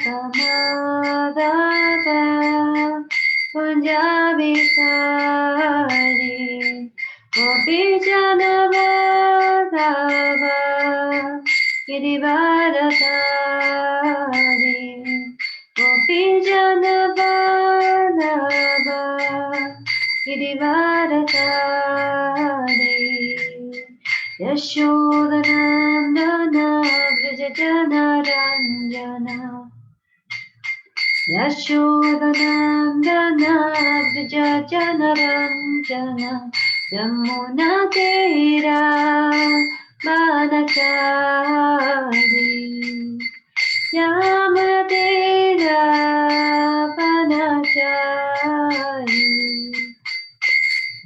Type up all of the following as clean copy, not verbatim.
Madhava Punjabikari Gopijana Madhava Girivaradhari Gopijana Madhava Girivaradhari Yashodanandana Vrajajana Ranjana Yashodanandana Vrajajana Ranjana Yamuna Tera Manachari Yamuna Tera Manachari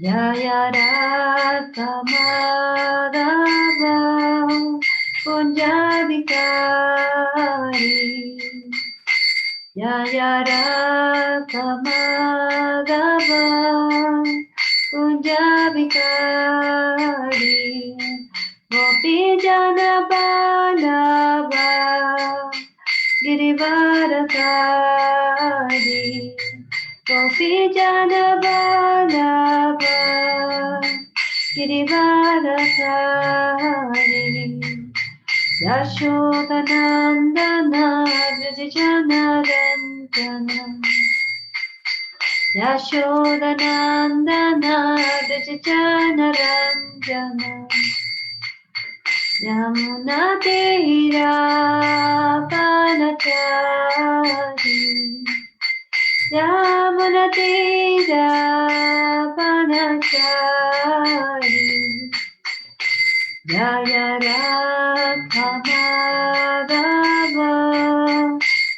Jaya Radha Madhava Punjabikari Jaya Radha Madhava Punjabikari Gopijana Balava Girivaradhari Gopijana Balava Girivaradhari Yashodanandana Vrajajana Ranjana Yashodanandana Vrajajana Ranjana Yamuna Tera Panachari Yamuna Tera Panachari Jaya Radha Madhava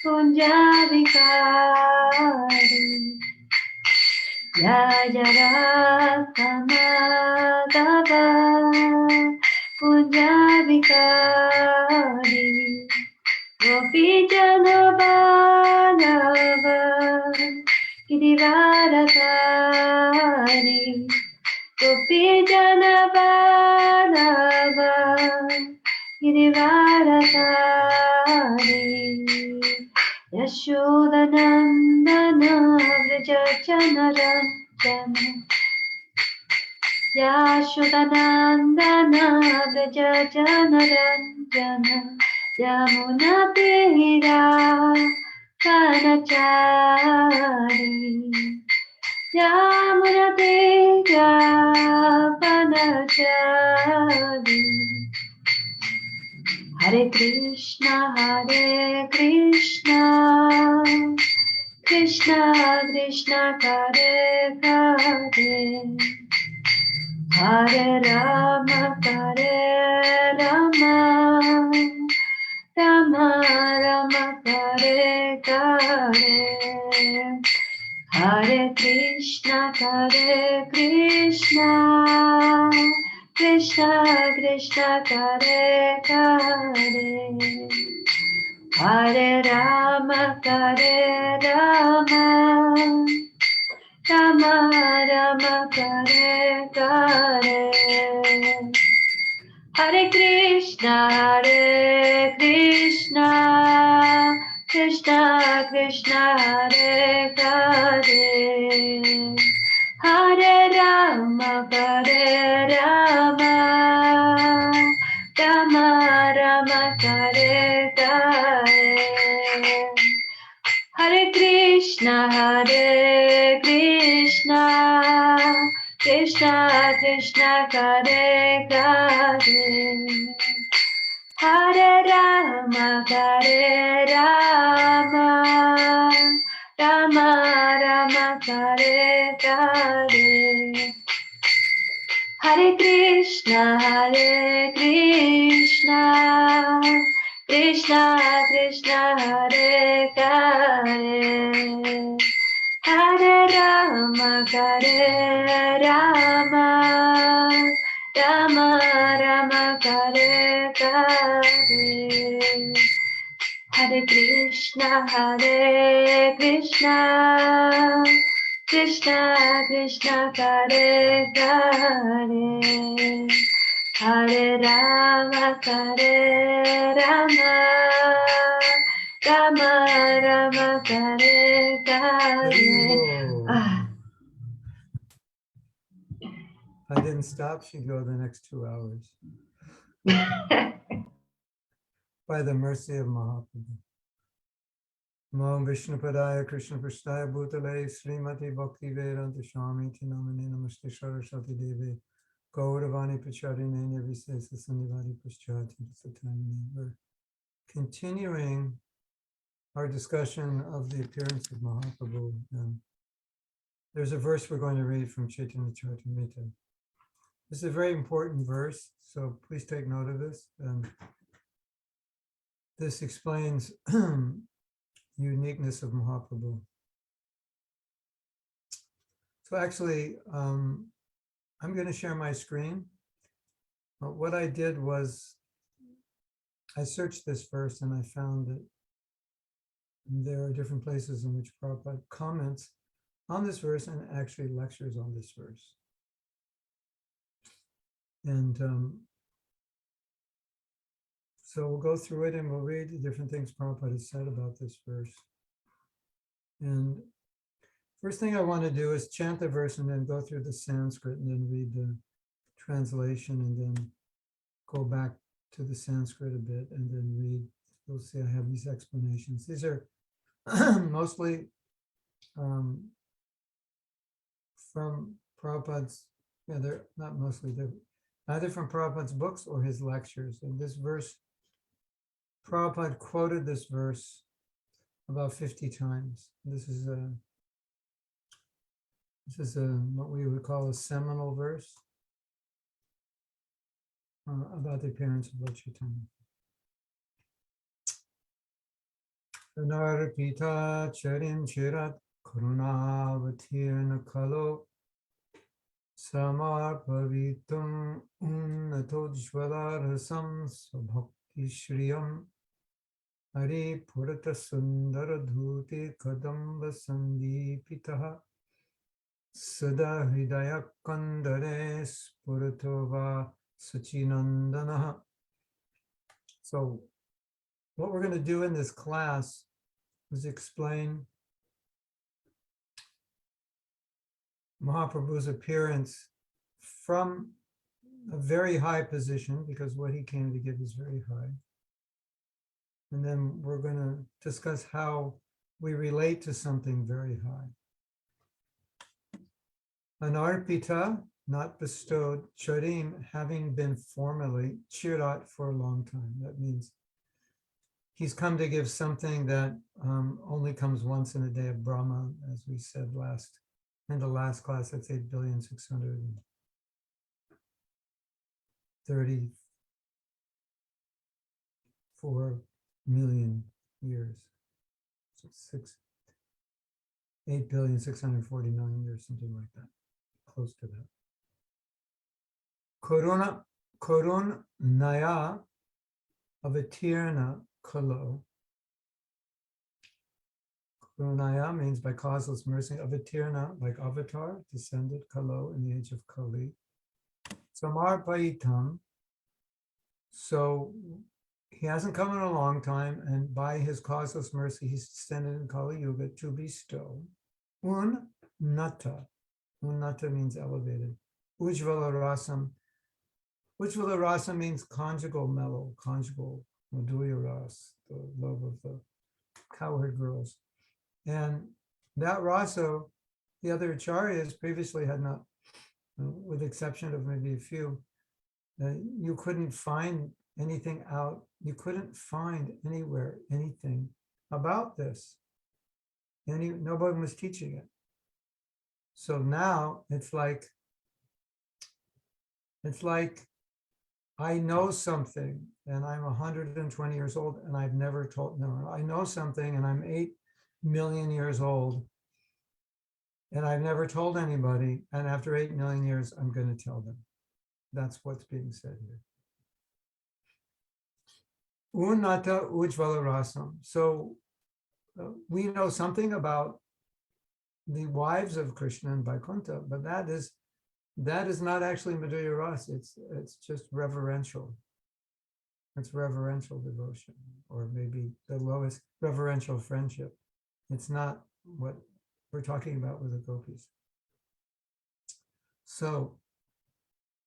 Punjabikari Jaya Radha Madhava Punjabikari Gopijana Balava Girivaradhari Gopijana Balava Girivaradhari Yashodanandana Vrajajana Ranjana Yashodanandana Vrajajana Ranjana Yamuna Tera Panachari Yamuna Tera Panachari Hare Krishna Krishna Krishna Hare Hare Hare Rama Rama Rama Hare Hare Hare Krishna Krishna Krishna Hare Hare Hare Rama Rama Rama Hare Hare Hare Krishna Krishna Krishna Hare Hare Hare Rama Rama Rama Hare Hare Hare Krishna Krishna Krishna Hare Hare Hare Rama Rama Rama Hare Hare Hare Krishna Krishna Hare Hare Hare Rama Rama Rama Hare Hare Hare Krishna Krishna Hare Hare Hare Rama Rama Rama Kare Kare. If I didn't stop, she'd go the next 2 hours. By the mercy of Mahaprabhu. Mam Vishnupadaya Krishna Prasthaya Bhutale Srimati Bhakti Vedanta Swami Tinamani Namaste Saraswati Devi Gauravani Pacharine Nirvisesa Sandivadi Paschati Satamini. We're continuing our discussion of the appearance of Mahaprabhu. There's a verse we're going to read from Chaitanya Charitamrita. This is a very important verse, so please take note of this. This explains uniqueness of Mahaprabhu. So actually, I'm going to share my screen. What I did was I searched this verse and I found that there are different places in which Prabhupada comments on this verse and actually lectures on this verse. And so we'll go through it and we'll read the different things Prabhupada has said about this verse. And first thing I want to do is chant the verse and then go through the Sanskrit and then read the translation and then go back to the Sanskrit a bit and then read. You'll see I have these explanations. These are mostly from Prabhupada's, they're not mostly, they're either from Prabhupada's books or his lectures. And this verse, Prabhupada quoted this verse about 50 times. This is what we would call a seminal verse about the appearance of Lord Chaitanya. Narpita charin chirat karunavatirna kalo samarpavitum unnatojvalarasam svabhakti shriyam hari purata sundara dhuti kadamba sandipitaha sada hridaya kandare spuratova sachinandanaha. So what we're going to do in this class is explain Mahaprabhu's appearance from a very high position, because what he came to give is very high. And then we're going to discuss how we relate to something very high. Anarpita, not bestowed, charim, having been formerly, chirat, for a long time. That means he's come to give something that only comes once in a day of Brahma, as we said in the last class. That's 8,634 million years. So 8,640 million years, something like that, close to that. Korun Naya Avatirna Kalo. Karunaya means by causeless mercy. Avatirna, like avatar, descended. Kalo, in the age of Kali. Samarpaitam. So he hasn't come in a long time, and by his causeless mercy, he's descended in Kali Yuga to bestow. Unnata. Unnata means elevated. Ujvala rasam. Ujvala rasa means conjugal mellow, conjugal madhurya ras, the love of the cowherd girls. And that rasa, the other acharyas previously had not, with the exception of maybe a few, you couldn't find anything out, you couldn't find anywhere anything about this. Nobody was teaching it. So now it's like I know something and I'm 120 years old and I've never told, no, I know something and I'm 8 million years old and I've never told anybody, and after 8 million years, I'm going to tell them. That's what's being said here. Unnata ujvala rasam. So we know something about the wives of Krishna and Vaikuntha, but that is not actually Madhurya Ras. It's just reverential. It's reverential devotion, or maybe the lowest reverential friendship. It's not what we're talking about with the gopis. So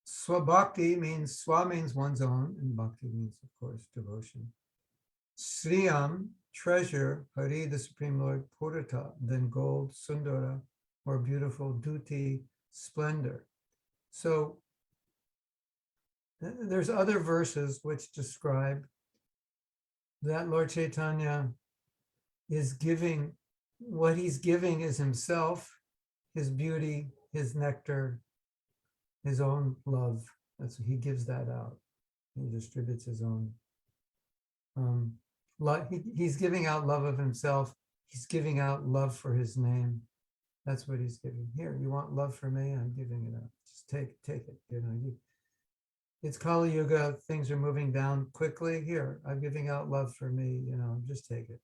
swabhakti means, swa means one's own, and bhakti means, of course, devotion. Sriyam, treasure, Hari, the Supreme Lord, Purata, then gold, Sundara, or beautiful, Duti, splendor. So there's other verses which describe that Lord Chaitanya is giving, what he's giving is himself, his beauty, his nectar, his own love. That's he gives that out. He distributes his own. He's giving out love of himself. He's giving out love for his name. That's what he's giving. Here, you want love for me? I'm giving it out. Just take it. It's Kali Yuga. Things are moving down quickly. Here, I'm giving out love for me. Just take it.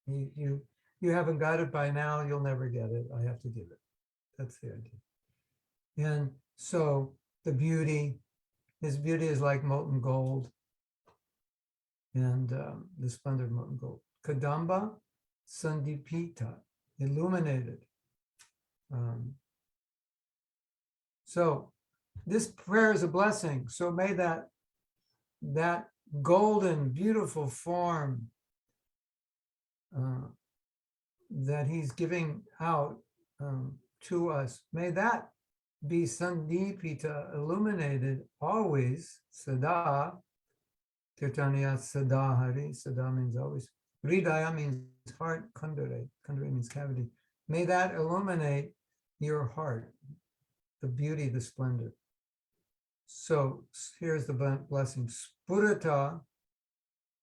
You haven't got it by now. You'll never get it. I have to give it. That's the idea. And so the beauty, his beauty is like molten gold, and the splendor of molten gold. Kadamba Sandipita, illuminated. So this prayer is a blessing. So may that golden, beautiful form that he's giving out to us, may that be Sandipita, illuminated always, Sada, Kirtaniya Sada Hari, Sada means always. Hridaya means heart, Kandare means cavity. May that illuminate your heart, the beauty, the splendor. So here's the blessing. Spurata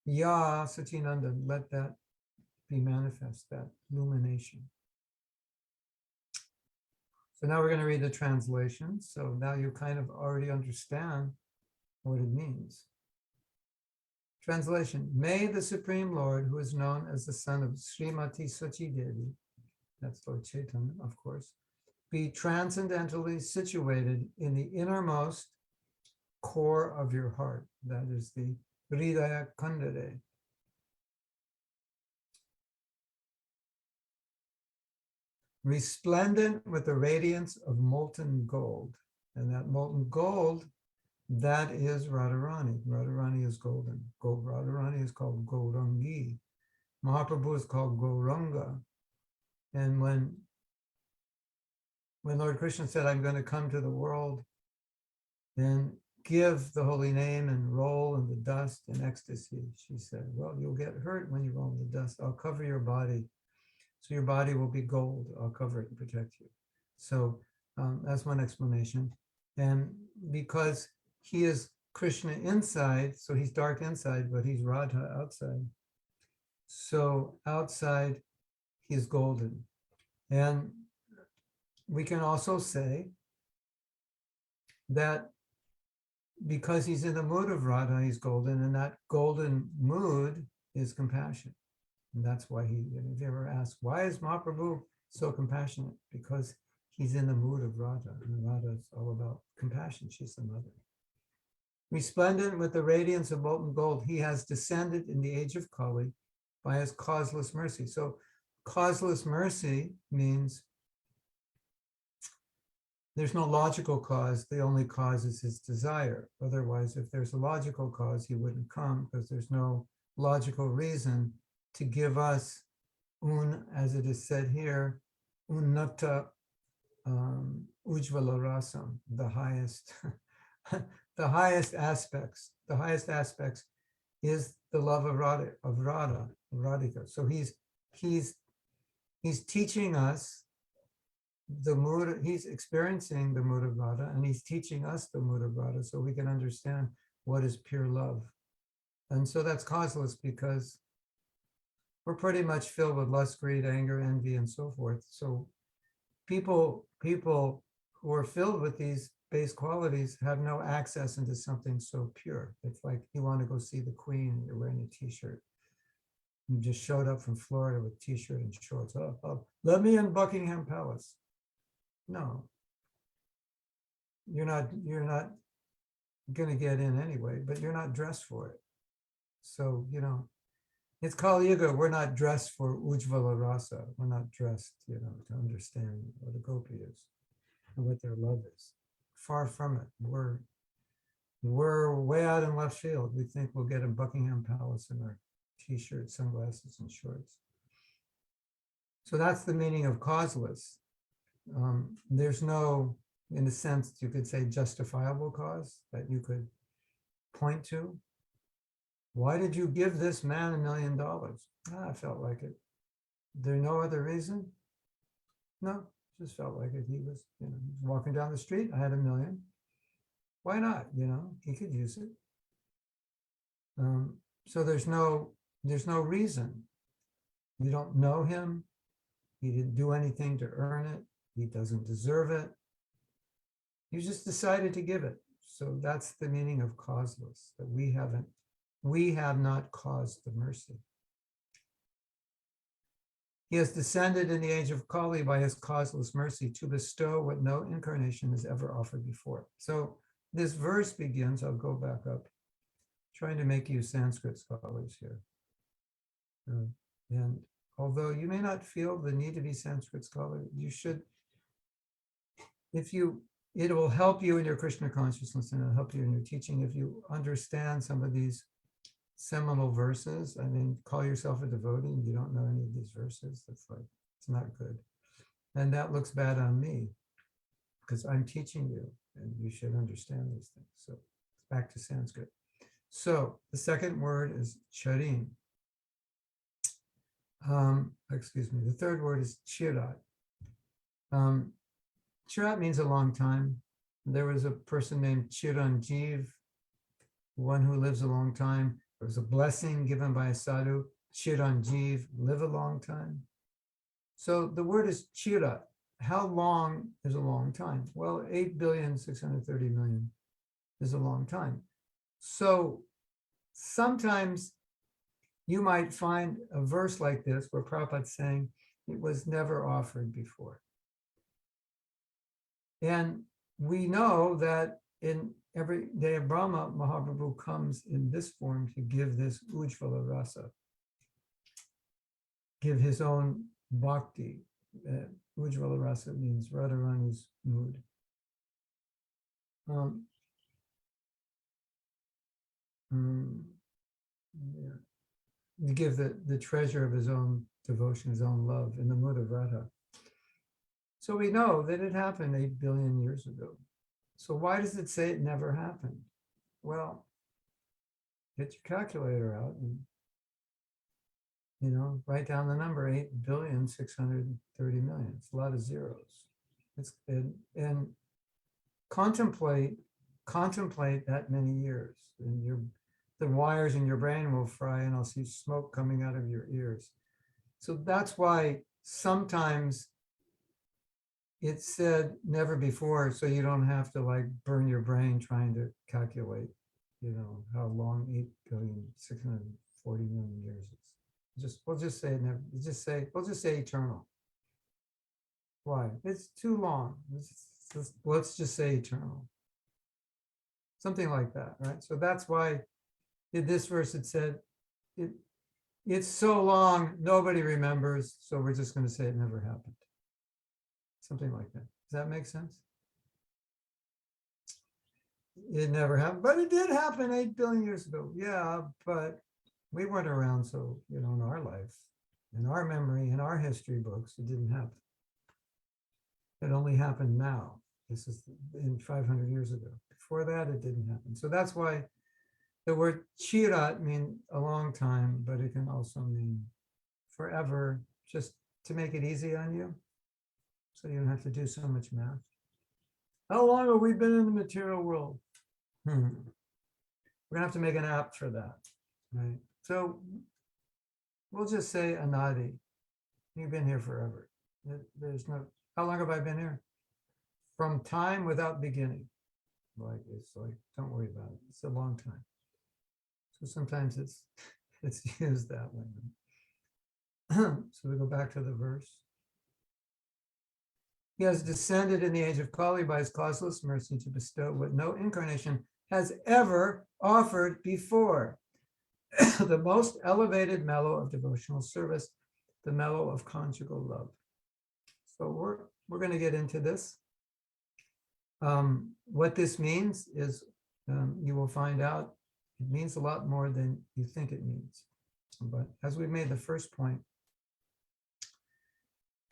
Ya Satinanda, let that be manifest, that illumination. So now we're going to read the translation. So now you kind of already understand what it means. Translation: May the Supreme Lord, who is known as the son of Srimati Sachi Devi, that's Lord Chaitanya, of course, be transcendentally situated in the innermost core of your heart. That is the Hridaya Kandare. Resplendent with the radiance of molten gold. And that molten gold, that is Radharani. Radharani is golden. Radharani is called Gaurangi. Mahaprabhu is called Gauranga. And when Lord Krishna said, I'm going to come to the world and give the holy name and roll in the dust in ecstasy, she said, well, you'll get hurt when you roll in the dust. I'll cover your body. So your body will be gold. I'll cover it and protect you. So that's one explanation. And because he is Krishna inside, so he's dark inside, but he's Radha outside. So outside, he's golden. And we can also say that because he's in the mood of Radha, he's golden, and that golden mood is compassion. And that's why if you ever ask, why is Mahaprabhu so compassionate? Because he's in the mood of Radha, and Radha is all about compassion. She's the mother. Resplendent with the radiance of molten gold, he has descended in the age of Kali by his causeless mercy. So causeless mercy means there's no logical cause. The only cause is his desire. Otherwise, if there's a logical cause, he wouldn't come, because there's no logical reason to give us as it is said here, unnata ujvala rasam, the highest, the highest aspects. The highest aspects is the love of Radhika. So he's teaching us the mood. He's experiencing the mood of Radha, and he's teaching us the mood of Radha, so we can understand what is pure love. And so that's causeless, because we're pretty much filled with lust, greed, anger, envy, and so forth. So people who are filled with these base qualities have no access into something so pure. It's like you want to go see the Queen and you're wearing a t-shirt. You just showed up from Florida with t-shirt and shorts. Oh, let me in Buckingham Palace. No, you're not going to get in anyway, but you're not dressed for it. So, it's Kali Yuga. We're not dressed for Ujjvala Rasa. We're not dressed, to understand what a gopi is and what their love is. Far from it. We're way out in left field. We think we'll get in Buckingham Palace in our t-shirts, sunglasses, and shorts. So that's the meaning of causeless. There's no, in a sense, you could say justifiable cause that you could point to. Why did you give this man $1 million? I felt like it. There no other reason? No, just felt like it. He was, walking down the street. I had $1 million. Why not? He could use it. So there's no reason. You don't know him. He didn't do anything to earn it. He doesn't deserve it. You just decided to give it. So that's the meaning of causeless, that we have not caused the mercy. He has descended in the age of Kali by his causeless mercy to bestow what no incarnation has ever offered before. So this verse begins, I'll go back up, trying to make you Sanskrit scholars here. And although you may not feel the need to be Sanskrit scholar, you should, it will help you in your Krishna consciousness and it'll help you in your teaching if you understand some of these seminal verses. I mean, call yourself a devotee and you don't know any of these verses. That's like, it's not good. And that looks bad on me because I'm teaching you and you should understand these things. So back to Sanskrit. So the second word is charin. The third word is chirat. Chirat means a long time. There was a person named Chiranjeev, one who lives a long time. There was a blessing given by a sadhu, Chiranjeev, live a long time. So the word is chirat. How long is a long time? Well, 8,630,000,000 is a long time. So sometimes you might find a verse like this where Prabhupada's saying it was never offered before. And we know that in every day of Brahma, Mahaprabhu comes in this form to give this Ujjvala Rasa, give his own bhakti. Ujjvala Rasa means Radharani's mood. To give the treasure of his own devotion, his own love in the mood of Radha. So we know that it happened 8 billion years ago. So why does it say it never happened? Well, get your calculator out and, write down the number 8,630,000,000. It's a lot of zeros. And contemplate that many years. And the wires in your brain will fry and I'll see smoke coming out of your ears. So that's why sometimes it's said never before, so you don't have to burn your brain trying to calculate, how long 8,640,000,000 years is. We'll just say it never. We'll just say eternal. Why? It's too long. Let's just say eternal. Something like that, right? So that's why in this verse it said, it's so long, nobody remembers, so we're just going to say it never happened. Something like that. Does that make sense? It never happened, but it did happen 8 billion years ago. Yeah, but we weren't around, so, in our life, in our memory, in our history books, it didn't happen. It only happened now. This is in 500 years ago. Before that, it didn't happen. So that's why the word chirat means a long time, but it can also mean forever, just to make it easy on you. So you don't have to do so much math. How long have we been in the material world? We're gonna have to make an app for that, right? So we'll just say anadi. You've been here forever. There's no, how long have I been here? From time without beginning. It's like, don't worry about it. It's a long time. So sometimes it's used that way. So we go back to the verse. He has descended in the age of Kali by his causeless mercy to bestow what no incarnation has ever offered before. the most elevated mellow of devotional service, the mellow of conjugal love. So we're going to get into this. What this means is you will find out it means a lot more than you think it means. But as we made the first point,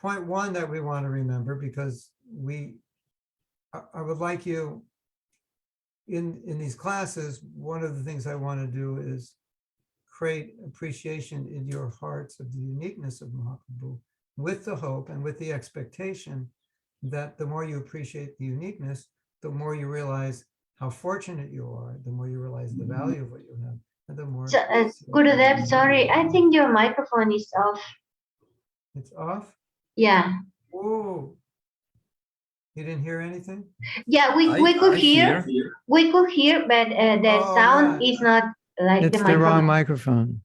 point one that we want to remember, because I would like you in these classes, one of the things I want to do is create appreciation in your hearts of the uniqueness of Mahaprabhu, with the hope and with the expectation that the more you appreciate the uniqueness, the more you realize how fortunate you are, the more you realize the value of what you have, and the more So, Gurudev, sorry, I think your microphone is off. it's off. Yeah. Whoa. You didn't hear anything? Yeah, we could hear. We could hear, but the sound is not like it's the the wrong microphone. microphone.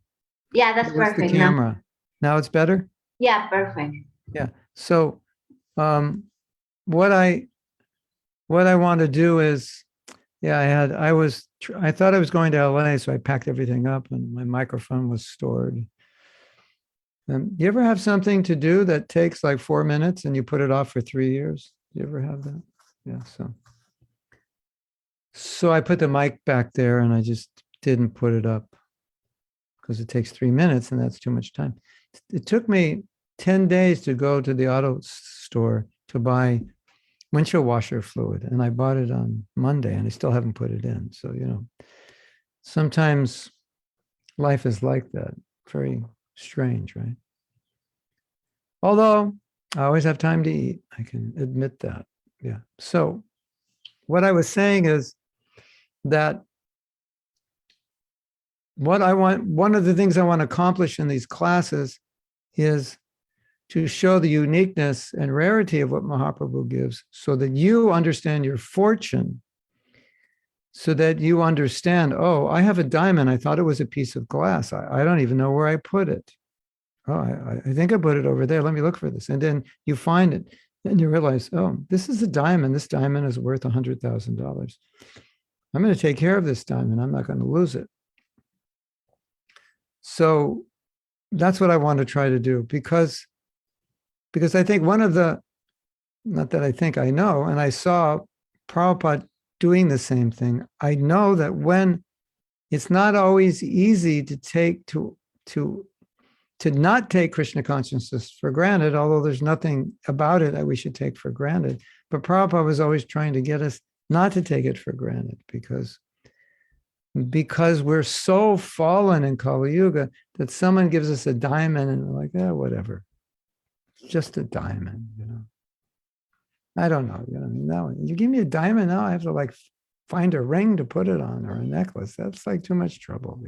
Yeah, that's Where's perfect. the camera? Now it's better? Yeah, perfect. Yeah. So what I want to do is, yeah, I thought I was going to LA, so I packed everything up and my microphone was stored. You ever have something to do that takes like 4 minutes and you put it off for 3 years? You ever have that? Yeah. So I put the mic back there and I just didn't put it up because it takes 3 minutes and that's too much time. It took me 10 days to go to the auto store to buy windshield washer fluid. And I bought it on Monday and I still haven't put it in. So, sometimes life is like that. Very strange, right? Although I always have time to eat. I can admit that. Yeah. So what I was saying is that one of the things I want to accomplish in these classes is to show the uniqueness and rarity of what Mahaprabhu gives so that you understand your fortune, so that you understand, oh, I have a diamond. I thought it was a piece of glass. I don't even know where I put it. Oh, I think I put it over there. Let me look for this. And then you find it and you realize, oh, this is a diamond. This diamond is worth $100,000. I'm going to take care of this diamond. I'm not going to lose it. So that's what I want to try to do because I think one of the, not that I think I know, and I saw Prabhupada doing the same thing. I know that when it's not always easy to not take Krishna consciousness for granted, although there's nothing about it that we should take for granted. But Prabhupada was always trying to get us not to take it for granted because we're so fallen in Kali Yuga that someone gives us a diamond and we're like, whatever. It's just a diamond, I don't know. Now you give me a diamond, now I have to find a ring to put it on or a necklace. That's too much trouble.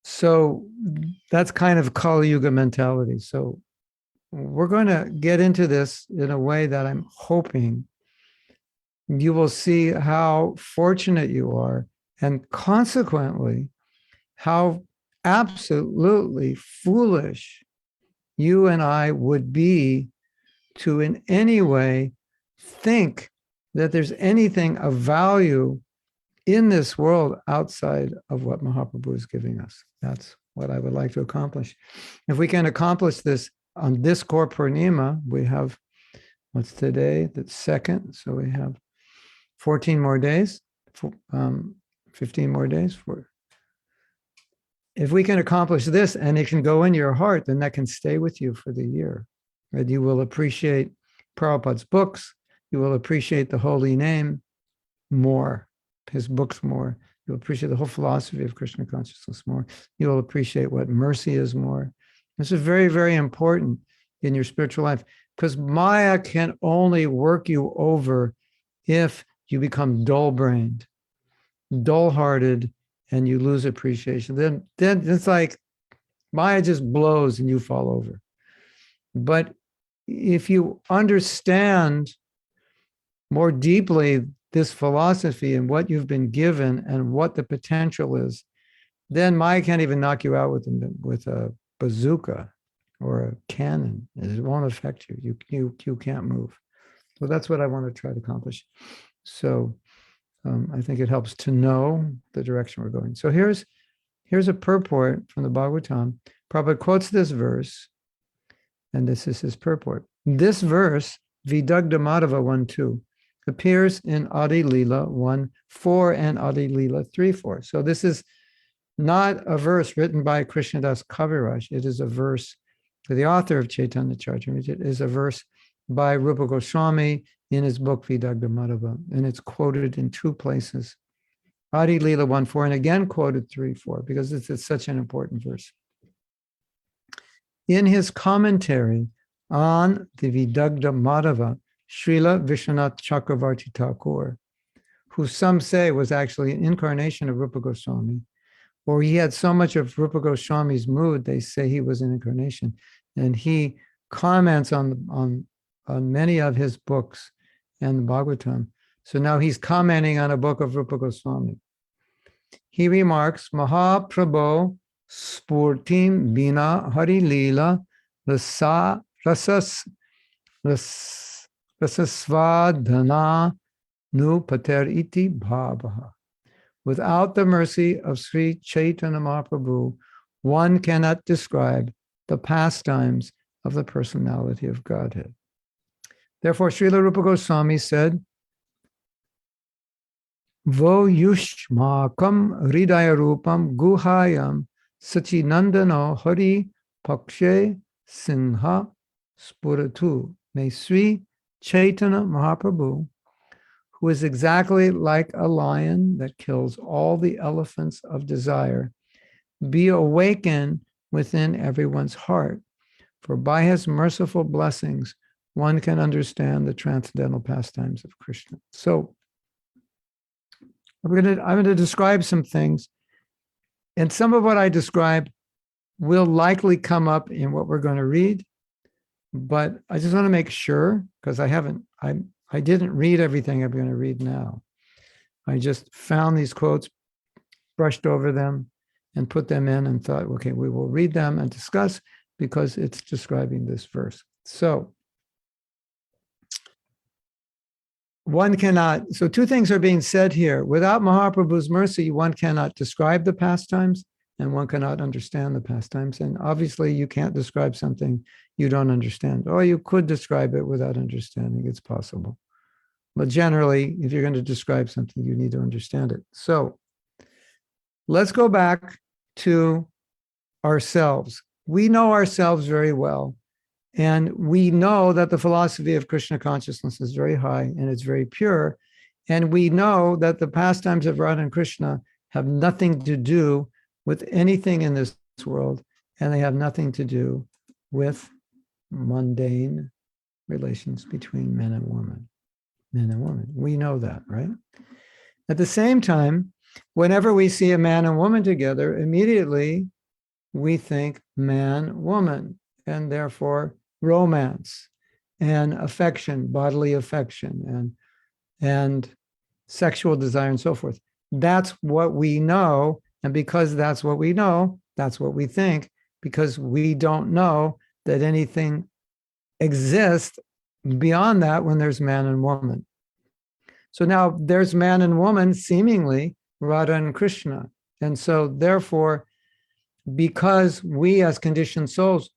So that's kind of Kali Yuga mentality. So we're going to get into this in a way that I'm hoping you will see how fortunate you are, and consequently, how absolutely foolish you and I would be to in any way think that there's anything of value in this world outside of what Mahaprabhu is giving us. That's what I would like to accomplish. If we can accomplish this on this Core Purnima, we have, what's today? The 2nd. So we have 14 more days, 15 more days. If we can accomplish this and it can go in your heart, then that can stay with you for the year. Right? You will appreciate Prabhupada's books. You will appreciate the holy name more, his books more. You'll appreciate the whole philosophy of Krishna consciousness more. You'll appreciate what mercy is more. This is very, very important in your spiritual life because Maya can only work you over if you become dull-brained, dull-hearted, and you lose appreciation. Then it's like Maya just blows and you fall over. But if you understand more deeply this philosophy and what you've been given and what the potential is, then Maya can't even knock you out with a bazooka or a cannon. It won't affect you. You can't move. So that's what I want to try to accomplish. So I think it helps to know the direction we're going. So here's Here's a purport from the Bhagavatam. Prabhupada quotes this verse, and this is his purport. This verse, Vidagdha Madhava 1:2, appears in Adi Leela 1:4 and Adi Leela 3:4. So this is not a verse written by Krishnadas Kaviraj. It is a verse, the author of Chaitanya Charitamrita. It is a verse by Rupa Goswami in his book Vidagdha Madhava, and it's quoted in two places. Adi Leela 1:4 and again quoted 3:4 because it's such an important verse. In his commentary on the Vidagdha Madhava, Srila Vishwanath Chakravarti Thakur, who some say was actually an incarnation of Rupa Goswami, or he had so much of Rupa Goswami's mood, they say he was an incarnation. And he comments on many of his books and the Bhagavatam. So now he's commenting on a book of Rupa Goswami. He remarks, Mahaprabhu Spurtim Bina Hari Leela Rasasvadhana Nu Pater Iti Bhavaha. Without the mercy of Sri Chaitanya Mahaprabhu, one cannot describe the pastimes of the personality of Godhead. Therefore, Srila Rupa Goswami said, Vo yushmakam hridaya rupam guhayam sachinandano hari pakshe sinha spuratu. May Sri Chaitanya Mahaprabhu, who is exactly like a lion that kills all the elephants of desire, be awakened within everyone's heart. For by his merciful blessings, one can understand the transcendental pastimes of Krishna. So I'm going to describe some things, and some of what I describe will likely come up in what we're going to read, but I just want to make sure, because I didn't read everything I'm going to read now. I just found these quotes, brushed over them, and put them in and thought, okay, we will read them and discuss because it's describing this verse. So two things are being said here. Without Mahaprabhu's mercy, one cannot describe the pastimes and one cannot understand the pastimes. And obviously you can't describe something you don't understand. Or you could describe it without understanding. It's possible. But generally, if you're going to describe something, you need to understand it. So let's go back to ourselves. We know ourselves very well. And we know that the philosophy of Krishna consciousness is very high and it's very pure. And we know that the pastimes of Radha and Krishna have nothing to do with anything in this world, and they have nothing to do with mundane relations between men and women. Men and women. We know that, right? At the same time, whenever we see a man and woman together, immediately we think man, woman, and therefore romance and affection, bodily affection, and sexual desire and so forth. That's what we know. And because that's what we know, that's what we think, because we don't know that anything exists beyond that when there's man and woman. So now there's man and woman, seemingly Radha and Krishna. And so therefore, because we as conditioned souls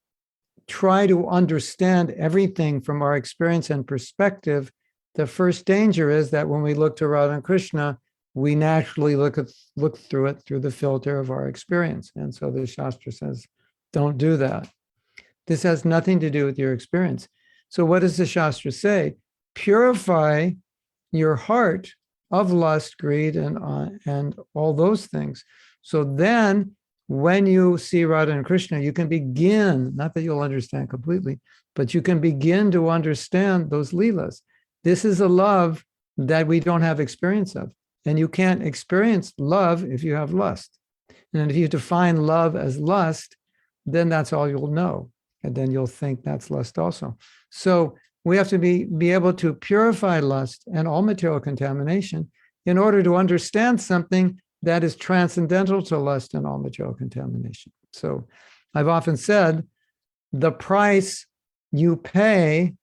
try to understand everything from our experience and perspective, the first danger is that when we look to Radha and Krishna, we naturally look through it through the filter of our experience. And so the Shastra says, don't do that. This has nothing to do with your experience. So what does the Shastra say? Purify your heart of lust, greed, and all those things. So then when you see Radha and Krishna, you can begin, not that you'll understand completely, but you can begin to understand those leelas. This is a love that we don't have experience of. And you can't experience love if you have lust. And if you define love as lust, then that's all you'll know. And then you'll think that's lust also. So we have to be able to purify lust and all material contamination in order to understand something that is transcendental to lust and all material contamination. So I've often said, the price you pay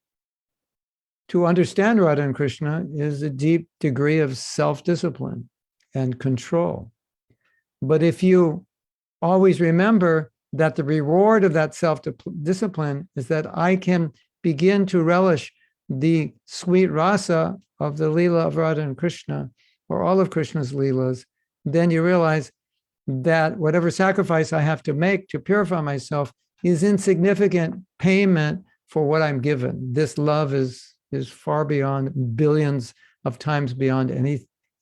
to understand Radha and Krishna is a deep degree of self-discipline and control. But if you always remember that the reward of that self-discipline is that I can begin to relish the sweet rasa of the Leela of Radha and Krishna, or all of Krishna's Leelas. Then you realize that whatever sacrifice I have to make to purify myself is insignificant payment for what I'm given. This love is far beyond, billions of times beyond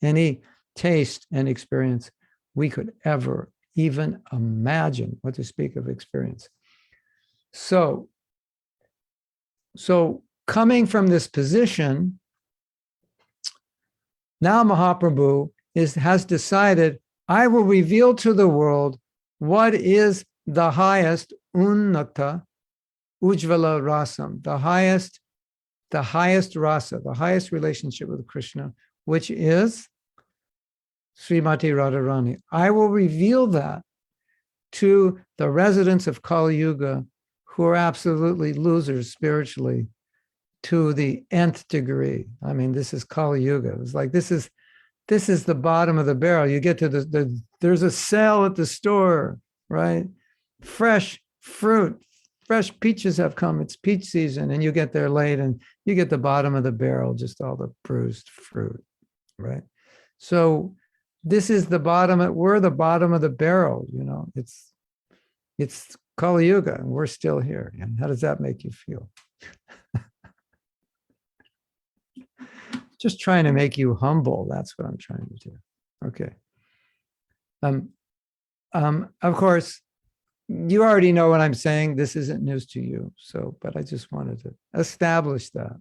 any taste and experience we could ever even imagine, what to speak of experience. So coming from this position, now Mahaprabhu has decided, I will reveal to the world what is the highest unnata, ujvala rasam, the highest rasa, the highest relationship with Krishna, which is Srimati Radharani. I will reveal that to the residents of Kali Yuga who are absolutely losers spiritually to the nth degree. I mean, this is Kali Yuga. It's like, this is the bottom of the barrel. You get to there's a sale at the store, right? Fresh fruit, fresh peaches have come. It's peach season, and you get there late and you get the bottom of the barrel, just all the bruised fruit, right? So this is the bottom. We're the bottom of the barrel, it's Kali Yuga, and we're still here. And how does that make you feel? Just trying to make you humble. That's what I'm trying to do. Okay. Of course, you already know what I'm saying. This isn't news to you. But I just wanted to establish that.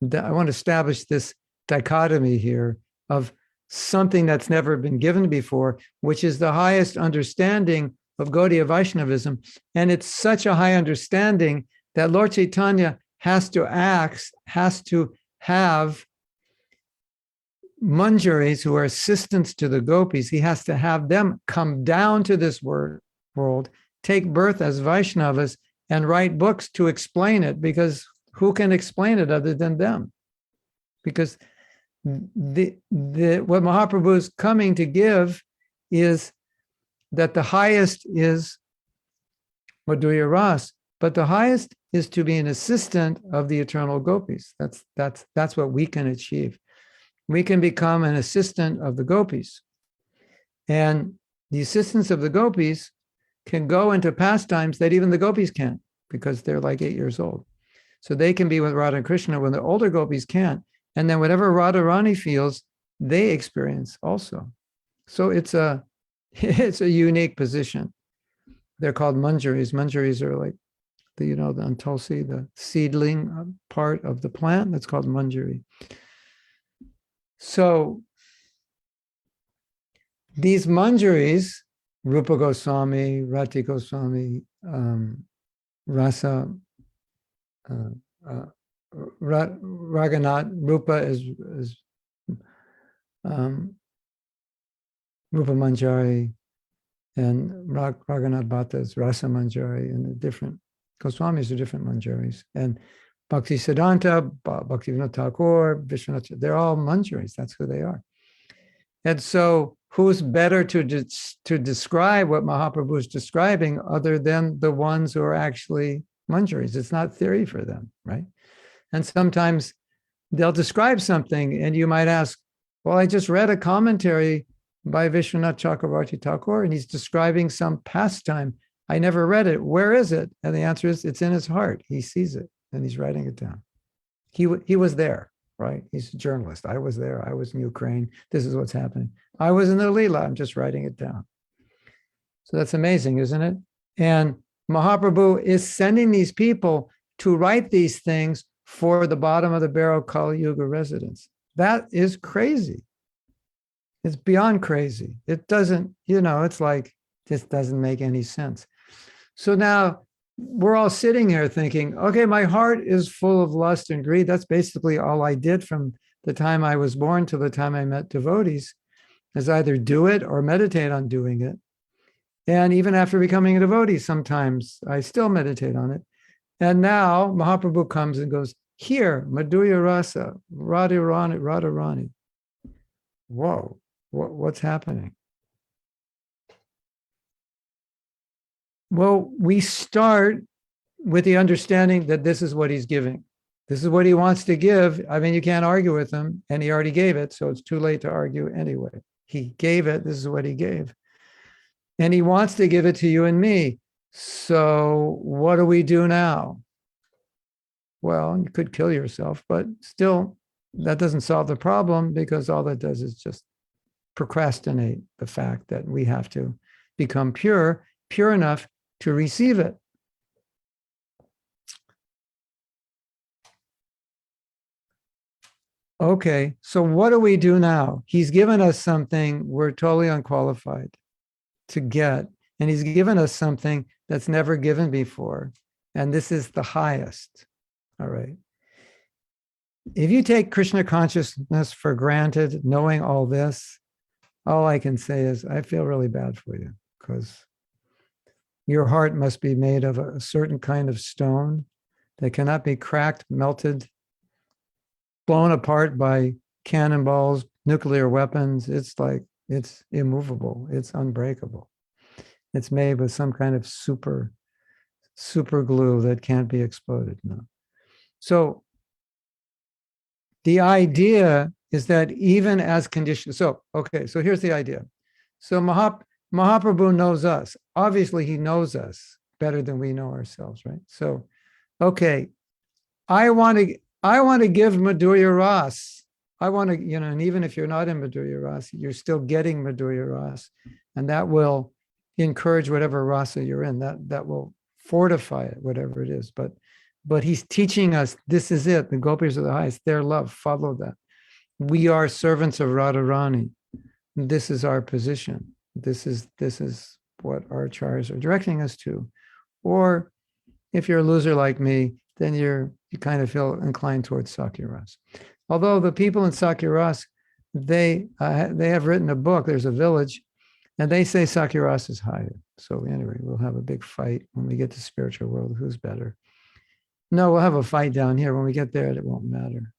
I want to establish this dichotomy here of something that's never been given before, which is the highest understanding of Gaudiya Vaishnavism. And it's such a high understanding that Lord Chaitanya has to have manjaris who are assistants to the gopis. He has to have them come down to this world, take birth as Vaishnavas, and write books to explain it, because who can explain it other than them? Because what Mahaprabhu is coming to give is that the highest is Madhurya Ras, but the highest is to be an assistant of the eternal gopis. That's what we can achieve. We can become an assistant of the gopis. And the assistants of the gopis can go into pastimes that even the gopis can't, because they're like 8 years old. So they can be with Radha and Krishna when the older gopis can't. And then whatever Radharani feels, they experience also. So it's a unique position. They're called manjaris. Manjaris are like the tulsi, the seedling part of the plant. That's called manjari. So these manjaris, Rupa Goswami, Rati Goswami, Rasa, Raghunath, Rupa is Rupa Manjari, and Raghunath Bhatta is Rasa Manjari, and the different Goswamis are different Manjaris. And Bhakti Siddhanta, Bhaktivinoda Thakur, Vishwanath, they're all Manjaris. That's who they are. And so who's better to describe what Mahaprabhu is describing other than the ones who are actually Manjaris? It's not theory for them, right? And sometimes they'll describe something and you might ask, well, I just read a commentary by Vishwanath Chakravarti Thakur and he's describing some pastime. I never read it. Where is it? And the answer is, it's in his heart. He sees it and he's writing it down. He was there, right? He's a journalist. I was there. I was in Ukraine. This is what's happening. I was in the Leela. I'm just writing it down. So that's amazing, isn't it? And Mahaprabhu is sending these people to write these things for the bottom of the barrel Kali Yuga residents. That is crazy. It's beyond crazy. It doesn't, it's like, this doesn't make any sense. So now we're all sitting here thinking, okay, my heart is full of lust and greed. That's basically all I did from the time I was born to the time I met devotees, is either do it or meditate on doing it. And even after becoming a devotee, sometimes I still meditate on it. And now Mahaprabhu comes and goes, here, Madhurya Rasa, Radharani. Whoa, what's happening? Well, we start with the understanding that this is what he's giving. This is what he wants to give. I mean, you can't argue with him, and he already gave it, so it's too late to argue anyway. He gave it. This is what he gave. And he wants to give it to you and me. So what do we do now? Well, you could kill yourself, but still, that doesn't solve the problem, because all that does is just procrastinate the fact that we have to become pure enough to receive it. Okay, so what do we do now? He's given us something we're totally unqualified to get, and he's given us something that's never given before, and this is the highest. All right. If you take Krishna consciousness for granted, knowing all this, all I can say is I feel really bad for you, because your heart must be made of a certain kind of stone that cannot be cracked, melted, blown apart by cannonballs, nuclear weapons. It's like, it's immovable. It's unbreakable. It's made with some kind of super glue that can't be exploded. No. So the idea is that even as conditions, so here's the idea. So Mahaprabhu knows us. Obviously, he knows us better than we know ourselves, right? So, okay, I want to give Madhurya Ras. I want to, and even if you're not in Madhurya Ras, you're still getting Madhurya Ras, and that will encourage whatever rasa you're in. That will fortify it, whatever it is. But he's teaching us, this is it. The gopis are the highest. Their love, follow that. We are servants of Radharani. This is our position. This is what our acharyas are directing us to. Or if you're a loser like me, then you kind of feel inclined towards Sakya Ras. Although the people in Sakya Ras, they have written a book. There's a village, and they say Sakya Ras is higher. So anyway, we'll have a big fight when we get to spiritual world. Who's better? No, we'll have a fight down here. When we get there, it won't matter.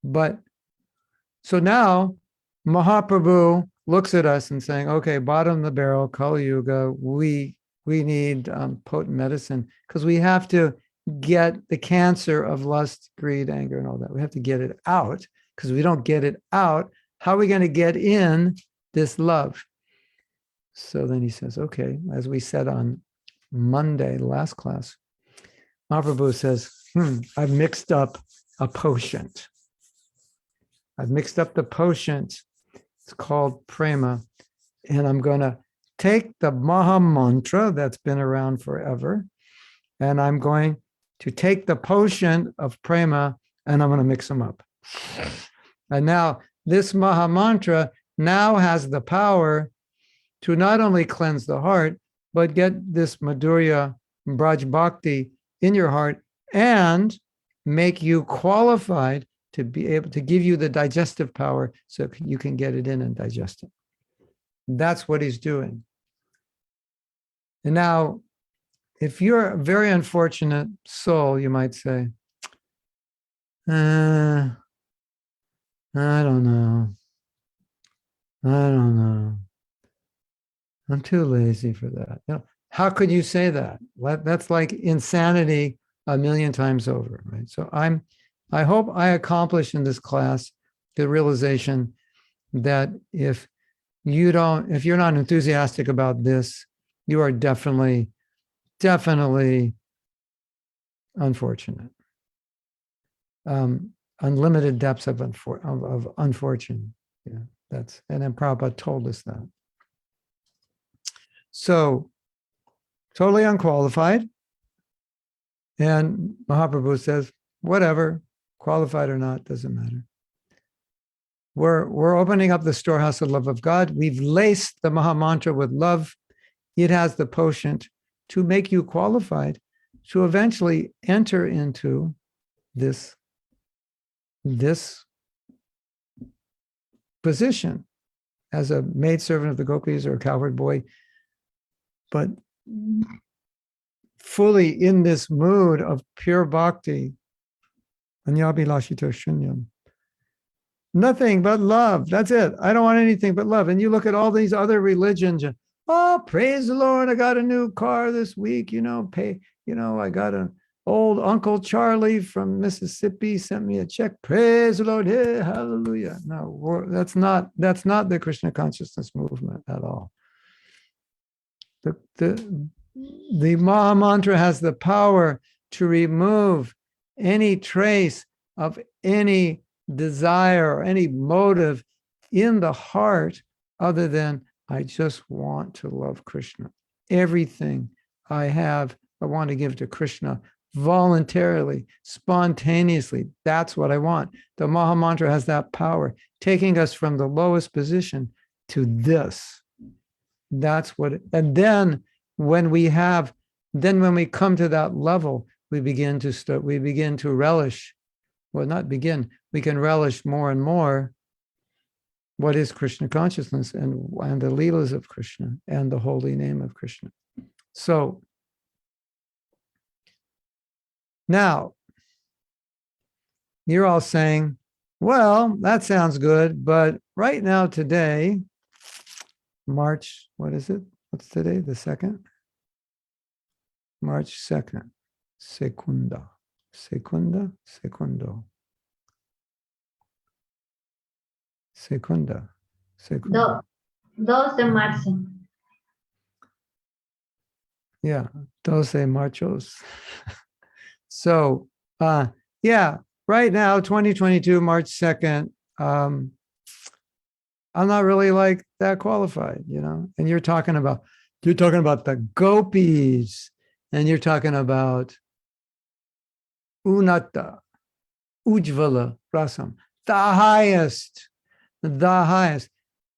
But so now Mahaprabhu looks at us and saying, okay, bottom of the barrel, Kali Yuga, we need potent medicine, because we have to get the cancer of lust, greed, anger, and all that. We have to get it out, because if we don't get it out, how are we going to get in this love? So then he says, okay, as we said on Monday, the last class, Mahaprabhu says, I've mixed up a potion. I've mixed up the potion. It's called prema. And I'm going to take the Maha Mantra that's been around forever, and I'm going to take the potion of prema, and I'm going to mix them up. And now this Maha Mantra now has the power to not only cleanse the heart, but get this Madhurya Braj Bhakti in your heart and make you qualified to be able to give you the digestive power so you can get it in and digest it. That's what he's doing. And now, if you're a very unfortunate soul, you might say, I don't know. I'm too lazy for that. How could you say that? That's like insanity 1,000,000 times over, right? So I hope I accomplish in this class the realization that if you're not enthusiastic about this, you are definitely unfortunate. Unlimited depths of unfortune. Yeah, and then Prabhupada told us that. So, totally unqualified. And Mahaprabhu says, whatever, qualified or not, doesn't matter. We're opening up the storehouse of love of God. We've laced the Maha Mantra with love. It has the potion to make you qualified to eventually enter into this position as a maidservant of the gopis or a cowherd boy, but fully in this mood of pure bhakti, anyabhilashito shunyam. Nothing but love. That's it. I don't want anything but love. And you look at all these other religions, Oh, praise the Lord. I got a new car this week, I got an old Uncle Charlie from Mississippi sent me a check. Praise the Lord. Hey, hallelujah. No, that's not the Krishna consciousness movement at all. The Maha Mantra has the power to remove any trace of any desire or any motive in the heart other than I just want to love Krishna. Everything I have, I want to give to Krishna voluntarily, spontaneously. That's what I want. The Maha Mantra has that power, taking us from the lowest position to this. That's what, and then when we come to that level, we begin to relish, well, not begin, we can relish more and more what is Krishna consciousness and the Leelas of Krishna and the holy name of Krishna. So now you're all saying, well, that sounds good, but right now today, March, what is it? What's today? The 2nd? March 2nd. Secunda. Secunda? Secundo. Secunda. Secunda. 2 de marzo. Yeah, 12 marchos. So, yeah, right now, 2022, March 2nd, I'm not really like that qualified, and you're talking about the gopis, and you're talking about Unata, Ujvala Rasam, the highest.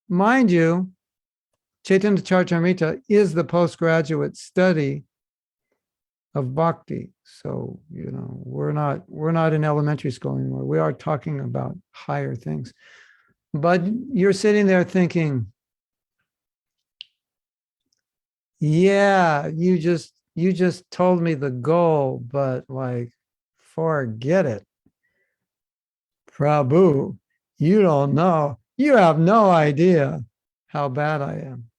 Mind you, Chaitanya Charitamrita is the postgraduate study of bhakti. So, we're not in elementary school anymore. We are talking about higher things. But you're sitting there thinking, yeah, you just told me the goal, but forget it. Prabhu, you don't know. You have no idea how bad I am.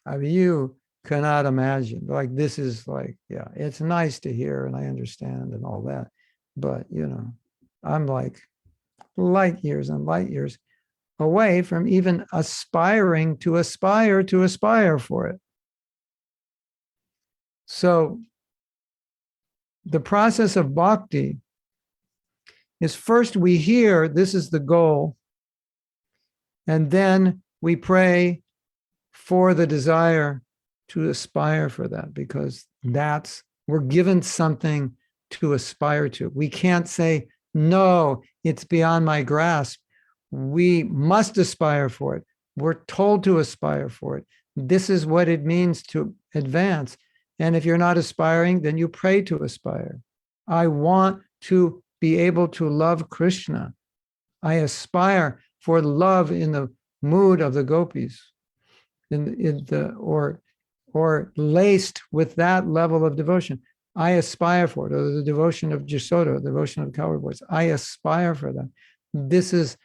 I mean, you cannot imagine. This is yeah, it's nice to hear and I understand and all that. But, I'm light years and light years away from even aspiring to aspire for it. So the process of bhakti is first we hear this is the goal, and then we pray for the desire to aspire for that, because we're given something to aspire to. We can't say, no, it's beyond my grasp. We must aspire for it. We're told to aspire for it. This is what it means to advance. And if you're not aspiring, then you pray to aspire. I want to be able to love Krishna. I aspire for love in the mood of the gopis, or laced with that level of devotion. I aspire for it, or the devotion of Jasoda, the devotion of the cowherd boys. I aspire for that. This is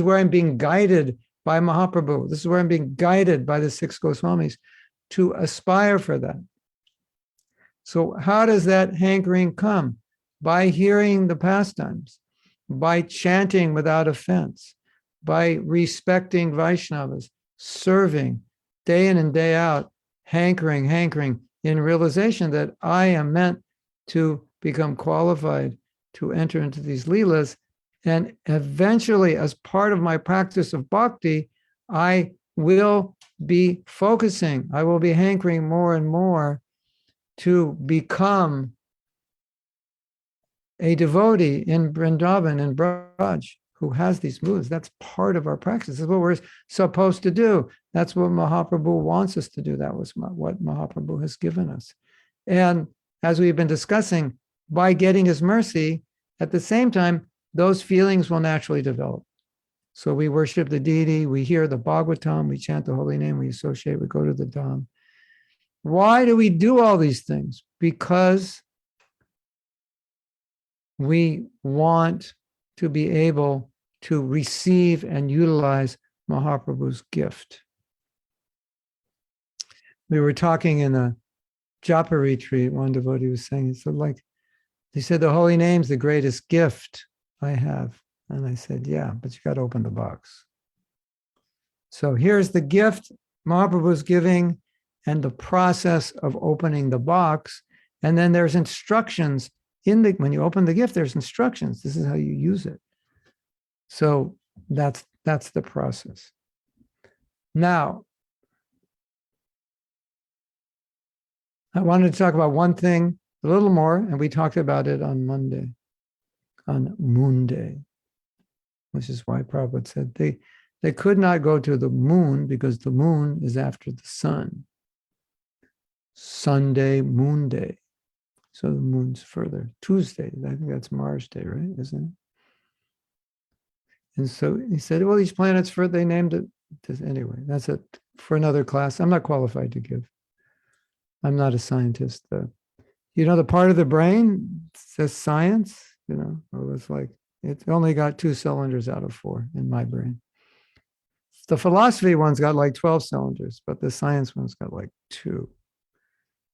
where I'm being guided by Mahaprabhu. This is where I'm being guided by the 6 Goswamis to aspire for that. So how does that hankering come? By hearing the pastimes, by chanting without offense, by respecting Vaishnavas, serving day in and day out, hankering in realization that I am meant to become qualified to enter into these leelas. And eventually, as part of my practice of bhakti, I will be focusing, I will be hankering more and more to become a devotee in Vrindavan and Braj who has these moods. That's part of our practice. That's what we're supposed to do. That's what Mahaprabhu wants us to do. That was what Mahaprabhu has given us. And as we've been discussing, by getting his mercy, at the same time, those feelings will naturally develop. So we worship the deity, we hear the Bhagavatam, we chant the holy name, we associate, we go to the Dham. Why do we do all these things? Because we want to be able to receive and utilize Mahaprabhu's gift. we were talking in a japa retreat. One devotee was saying, it's like, he said, the holy name's the greatest gift I have. And I said, yeah, but you got to open the box. So here's the gift Mahaprabhu's giving and the process of opening the box. And then there's instructions when you open the gift, there's instructions. This is how you use it. So that's the process. Now, I wanted to talk about one thing a little more, and we talked about it on Monday, on Moon Day, which is why Prabhupada said they could not go to the moon because the moon is after the sun. Sunday, Moon Day. So the moon's further. Tuesday, I think that's Mars Day, right? Isn't it? And so he said, well, these planets, they named it. Anyway, that's it for another class. I'm not qualified to give. I'm not a scientist. The part of the brain says science, it's like, it's only got 2 cylinders out of 4 in my brain. The philosophy one's got like 12 cylinders, but the science one's got like 2.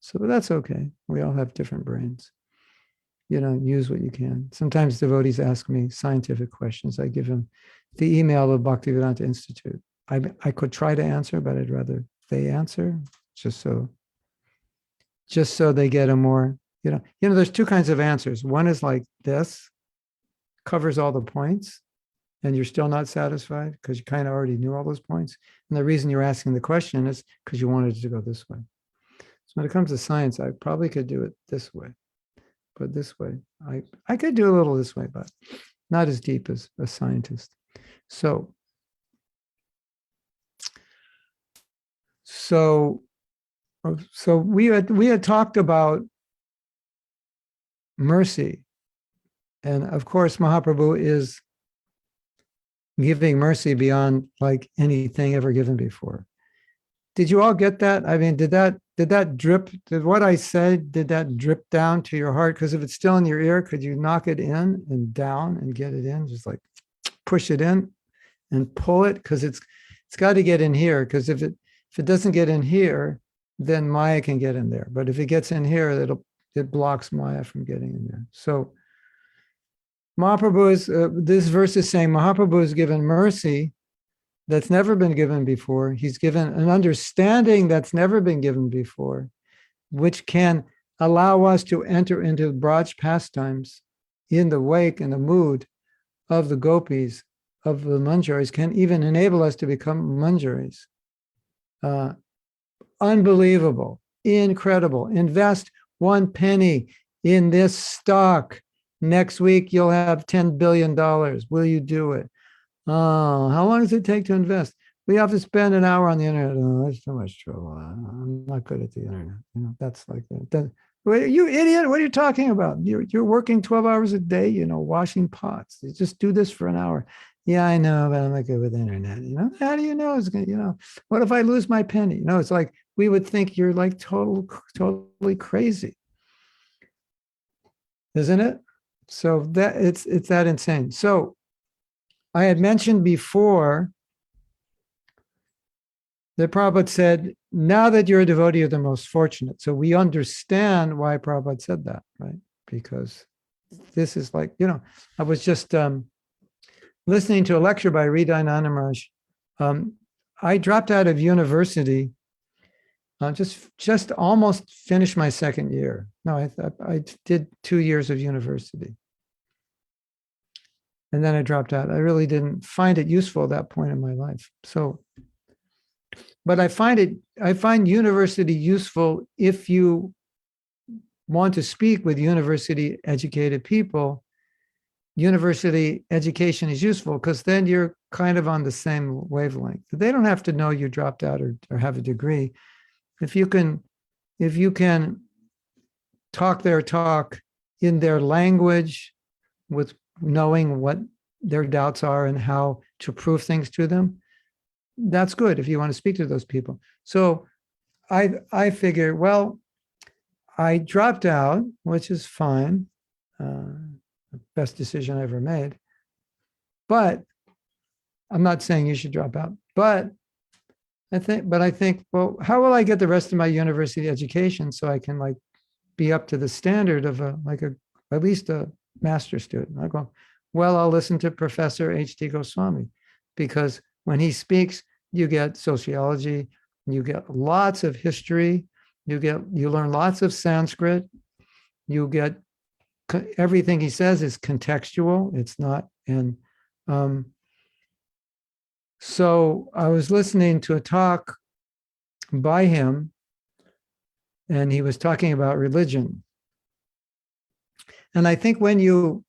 So that's okay. We all have different brains. Use what you can. Sometimes devotees ask me scientific questions. I give them the email of Bhaktivedanta Institute. I could try to answer, but I'd rather they answer, just so they get a more, there's 2 kinds of answers. One is like this, covers all the points, and you're still not satisfied because you kind of already knew all those points. And the reason you're asking the question is because you wanted it to go this way. So when it comes to science, I probably could do it this way, but this way, I could do a little this way, but not as deep as a scientist. So we had talked about mercy, and of course Mahaprabhu is giving mercy beyond like anything ever given before. Did you all get that? I mean, did that drip? Did what I said, did that drip down to your heart? Because if it's still in your ear, could you knock it in and down and get it in? Just like push it in and pull it, because it's got to get in here. Because if it doesn't get in here, then Maya can get in there. But if it gets in here, it blocks Maya from getting in there. So Mahaprabhu is, this verse is saying Mahaprabhu is given mercy that's never been given before. He's given an understanding that's never been given before, which can allow us to enter into Braj pastimes in the wake and the mood of the gopis, of the manjaris, can even enable us to become manjaris. Unbelievable, incredible. Invest 1 penny in this stock. Next week, you'll have $10 billion. Will you do it? Oh, how long does it take to invest? We have to spend an hour on the internet. Oh, that's too much trouble. I'm not good at the internet. That's like that. You idiot, what are you talking about? You're working 12 hours a day, washing pots. You just do this for an hour. Yeah, I know, but I'm not good with the internet. How do you know it's going what if I lose my penny? It's like we would think you're like totally crazy. Isn't it? So that it's that insane. So I had mentioned before that Prabhupada said, now that you're a devotee, you're the most fortunate. So we understand why Prabhupada said that, right? Because this is like, I was just listening to a lecture by Hridaya Maharaj. I dropped out of university, just almost finished my 2nd year. No, I did 2 years of university. And then I dropped out. I really didn't find it useful at that point in my life. So, but I find university useful if you want to speak with university educated people. University education is useful because then you're kind of on the same wavelength. They don't have to know you dropped out or have a degree. If you can talk their talk in their language with knowing what their doubts are and how to prove things to them, that's good if you want to speak to those people. So I figure, well, I dropped out, which is fine. Best decision I ever made. But I'm not saying you should drop out. But I think, well, how will I get the rest of my university education so I can like be up to the standard of at least a master's student? I go, well, I'll listen to Professor H.D. Goswami, because when he speaks, you get sociology, you get lots of history, you learn lots of Sanskrit, you get everything he says is contextual. It's not, and so I was listening to a talk by him, and he was talking about religion. And I think when you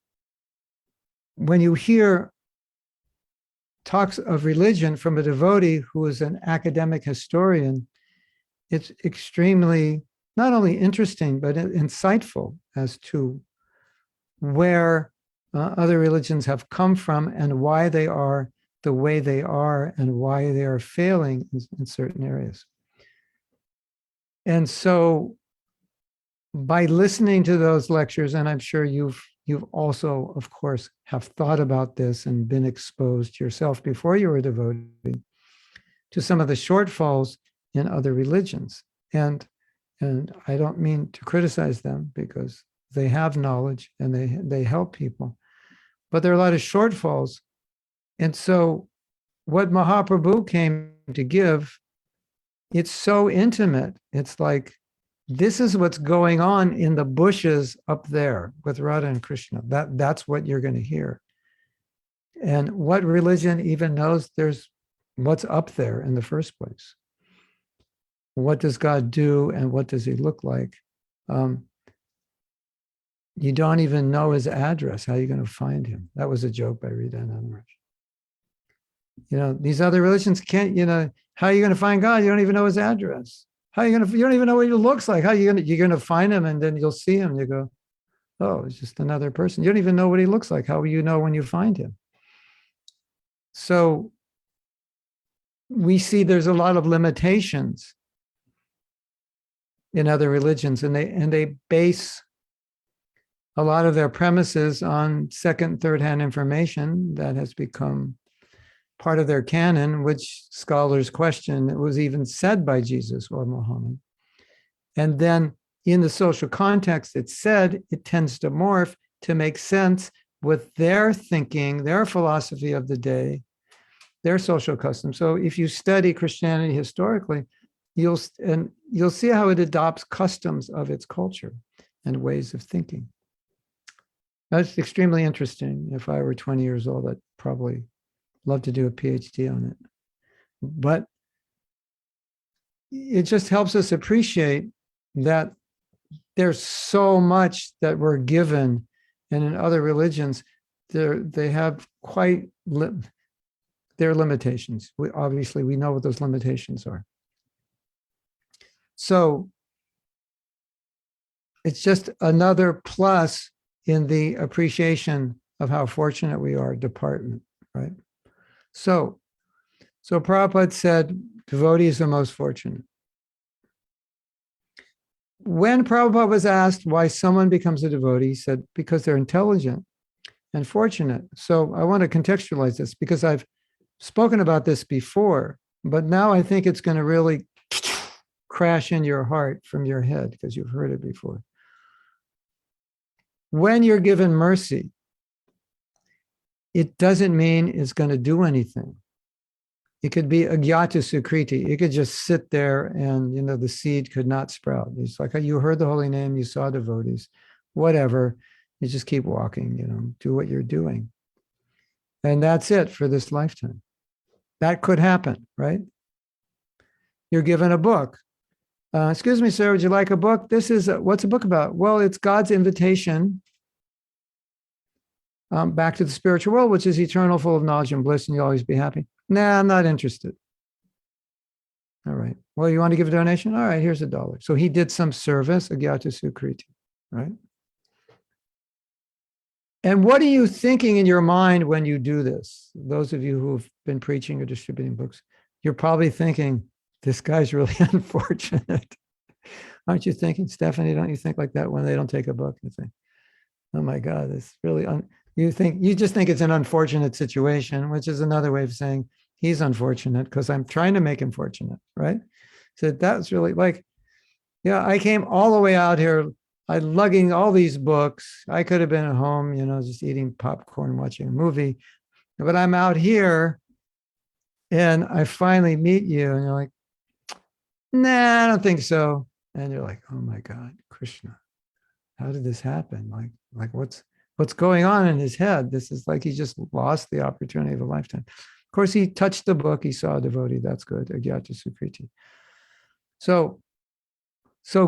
hear talks of religion from a devotee who is an academic historian, it's extremely not only interesting, but insightful as to where other religions have come from and why they are the way they are and why they are failing in certain areas. And so by listening to those lectures, and I'm sure you've also, of course, have thought about this and been exposed yourself before you were a devotee to some of the shortfalls in other religions. And I don't mean to criticize them, because they have knowledge and they help people, but there are a lot of shortfalls. And so what Mahaprabhu came to give, it's so intimate. It's like, this is what's going on in the bushes up there with Radha and Krishna. That's what you're going to hear. And what religion even knows there's what's up there in the first place? What does God do and what does he look like? You don't even know his address. How are you going to find him? That was a joke by Rita and Anuraj. These other religions can't, how are you going to find God? You don't even know his address. You don't even know what he looks like. How are you're going to find him, and then you'll see him. You go, oh, it's just another person. You don't even know what he looks like. How will you know when you find him? So we see there's a lot of limitations in other religions, and they base a lot of their premises on second, third-hand information that has become part of their canon, which scholars question it was even said by Jesus or Muhammad. And then in the social context it's said, it tends to morph to make sense with their thinking, their philosophy of the day, their social customs. So if you study Christianity historically, you'll see how it adopts customs of its culture and ways of thinking. That's extremely interesting. If I were 20 years old, I'd probably love to do a PhD on it. But it just helps us appreciate that there's so much that we're given, and in other religions, they have quite their limitations. We know what those limitations are. So it's just another plus in the appreciation of how fortunate we are department, right? So Prabhupada said, devotees are most fortunate. When Prabhupada was asked why someone becomes a devotee, he said, because they're intelligent and fortunate. So I want to contextualize this, because I've spoken about this before, but now I think it's going to really crash in your heart from your head, because you've heard it before. When you're given mercy, it doesn't mean it's going to do anything. It could be agyata sukriti. It could just sit there and, the seed could not sprout. It's like, you heard the holy name, you saw devotees, whatever. You just keep walking, do what you're doing. And that's it for this lifetime. That could happen, right? You're given a book. Excuse me, sir, would you like a book? What's a book about? Well, it's God's invitation back to the spiritual world, which is eternal, full of knowledge and bliss, and you'll always be happy. Nah, I'm not interested. All right. Well, you want to give a donation? All right, here's $1. So he did some service, agyata sukriti, right? And what are you thinking in your mind when you do this? Those of you who've been preaching or distributing books, you're probably thinking, this guy's really unfortunate. Aren't you thinking, Stephanie, don't you think like that when they don't take a book? You think, oh my God, it's really, you just think it's an unfortunate situation, which is another way of saying he's unfortunate because I'm trying to make him fortunate, right? So that's really like, yeah, I came all the way out here, I lugging all these books. I could have been at home, just eating popcorn, watching a movie, but I'm out here and I finally meet you and you're like, nah, I don't think so. And you're like, oh my God, Krishna, how did this happen? Like what's going on in his head? This is like he just lost the opportunity of a lifetime. Of course, he touched the book. He saw a devotee. That's good. Agyata Sukriti. So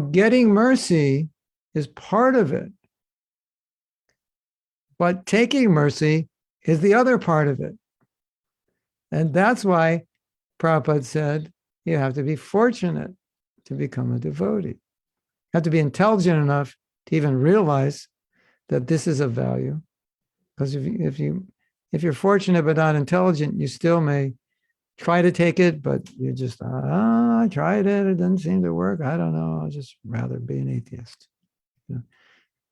getting mercy is part of it. But taking mercy is the other part of it. And that's why Prabhupada said, you have to be fortunate to become a devotee. You have to be intelligent enough to even realize that this is of value. Because if you're fortunate but not intelligent, you still may try to take it, but you just, I tried it, it didn't seem to work. I don't know. I'll just rather be an atheist.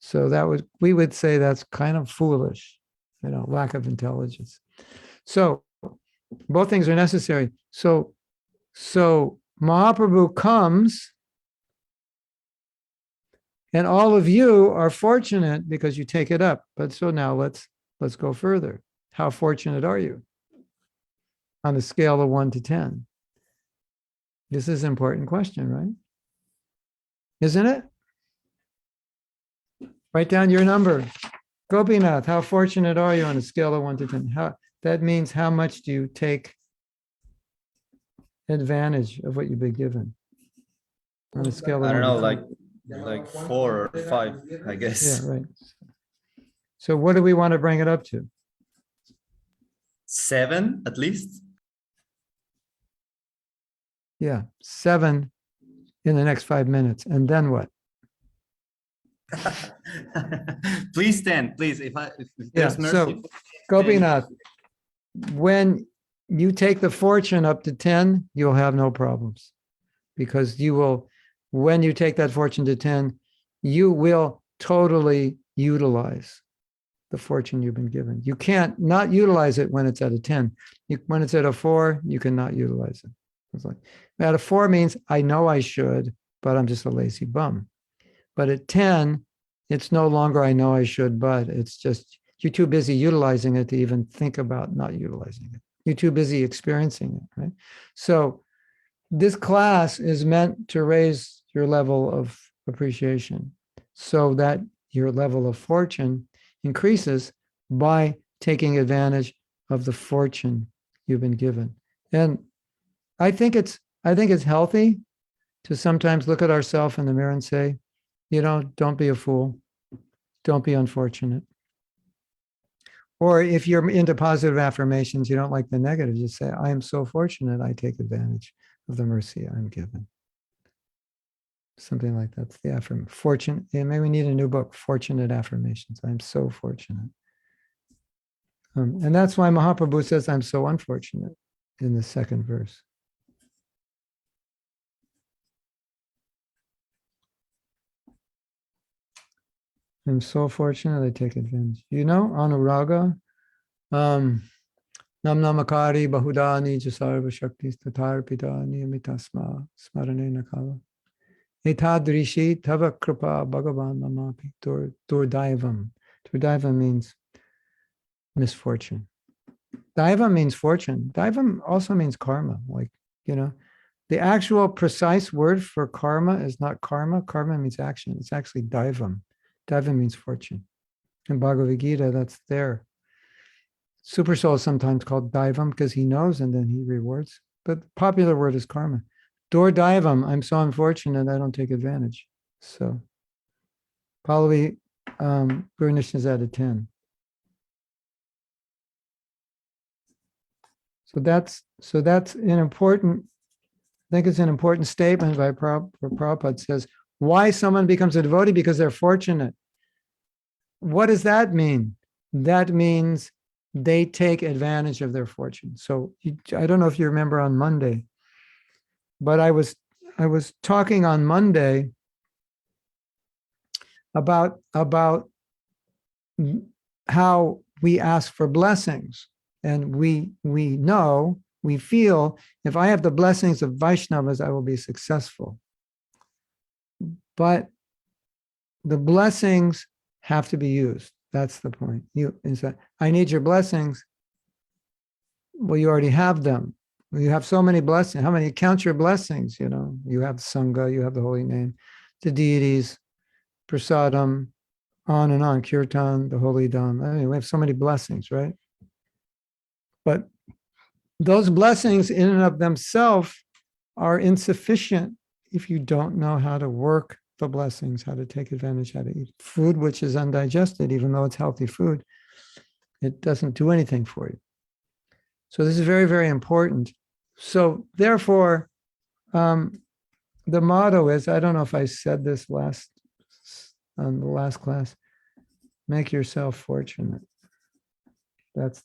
So we would say that's kind of foolish, lack of intelligence. So both things are necessary. So Mahaprabhu comes, and all of you are fortunate because you take it up. But so now let's go further. How fortunate are you? On a scale of 1 to 10. This is an important question, right? Isn't it? Write down your number. Gopinath, how fortunate are you on a scale of 1 to 10? That means how much do you take advantage of what you've been given? On a scale of I don't 1 know, to 10. like 4 or 5, I guess. Yeah, right. So what do we want to bring it up to? 7 at least. Yeah, 7 in the next 5 minutes. And then what? Please 10, please. If there's mercy. So Gopinath, when you take the fortune up to 10, you'll have no problems, because when you take that fortune to 10, you will totally utilize the fortune you've been given. You can't not utilize it when it's at a 10. When it's at a 4, you cannot utilize it. It's like, at a 4 means I know I should, but I'm just a lazy bum. But at 10, it's no longer I know I should, but it's just you're too busy utilizing it to even think about not utilizing it. You're too busy experiencing it, right? So this class is meant to raise your level of appreciation so that your level of fortune increases by taking advantage of the fortune you've been given. And I think it's healthy to sometimes look at ourselves in the mirror and say, don't be a fool. Don't be unfortunate. Or if you're into positive affirmations, you don't like the negative, just say, I am so fortunate I take advantage of the mercy I'm given. Something like that's the affirmation. Fortune, maybe we need a new book, Fortunate Affirmations. I'm so fortunate. And that's why Mahaprabhu says, I'm so unfortunate in the second verse. I'm so fortunate I take advantage. Anuraga, Nam Namakari Bahudani Jasarva Shaktis Tatar Pitani Amitasma Smarane Nakala. Etadrishi Tava Kripa Bhagavan Mamapi Durdaivam. Durdaivam means misfortune. Daivam means fortune. Daivam also means karma. The actual precise word for karma is not karma. Karma means action. It's actually daivam. Daivam means fortune. In Bhagavad Gita, that's there. Super soul is sometimes called daivam because he knows and then he rewards. But the popular word is karma. Dor daivam, I'm so unfortunate I don't take advantage. So Pallavi Gurnish is at a 10. So that's an important, I think it's an important statement by Prabhupada. Says, why someone becomes a devotee? Because they're fortunate. What does that mean? That means they take advantage of their fortune. So I don't know if you remember on Monday, but I was talking on Monday about how we ask for blessings, and we know We feel, if I have the blessings of Vaishnavas, I will be successful. But the blessings have to be used. That's the point. I need your blessings. Well, you already have them. You have so many blessings. How many? Count your blessings. You have Sangha, you have the holy name, the deities, prasadam, on and on, kirtan, the holy dham. I mean, we have so many blessings, right? But those blessings in and of themselves are insufficient if you don't know how to work the blessings, how to take advantage, how to eat food which is undigested, even though it's healthy food. It doesn't do anything for you. So this is very, very important. So therefore, the motto is, I don't know if I said this on the last class, make yourself fortunate. That's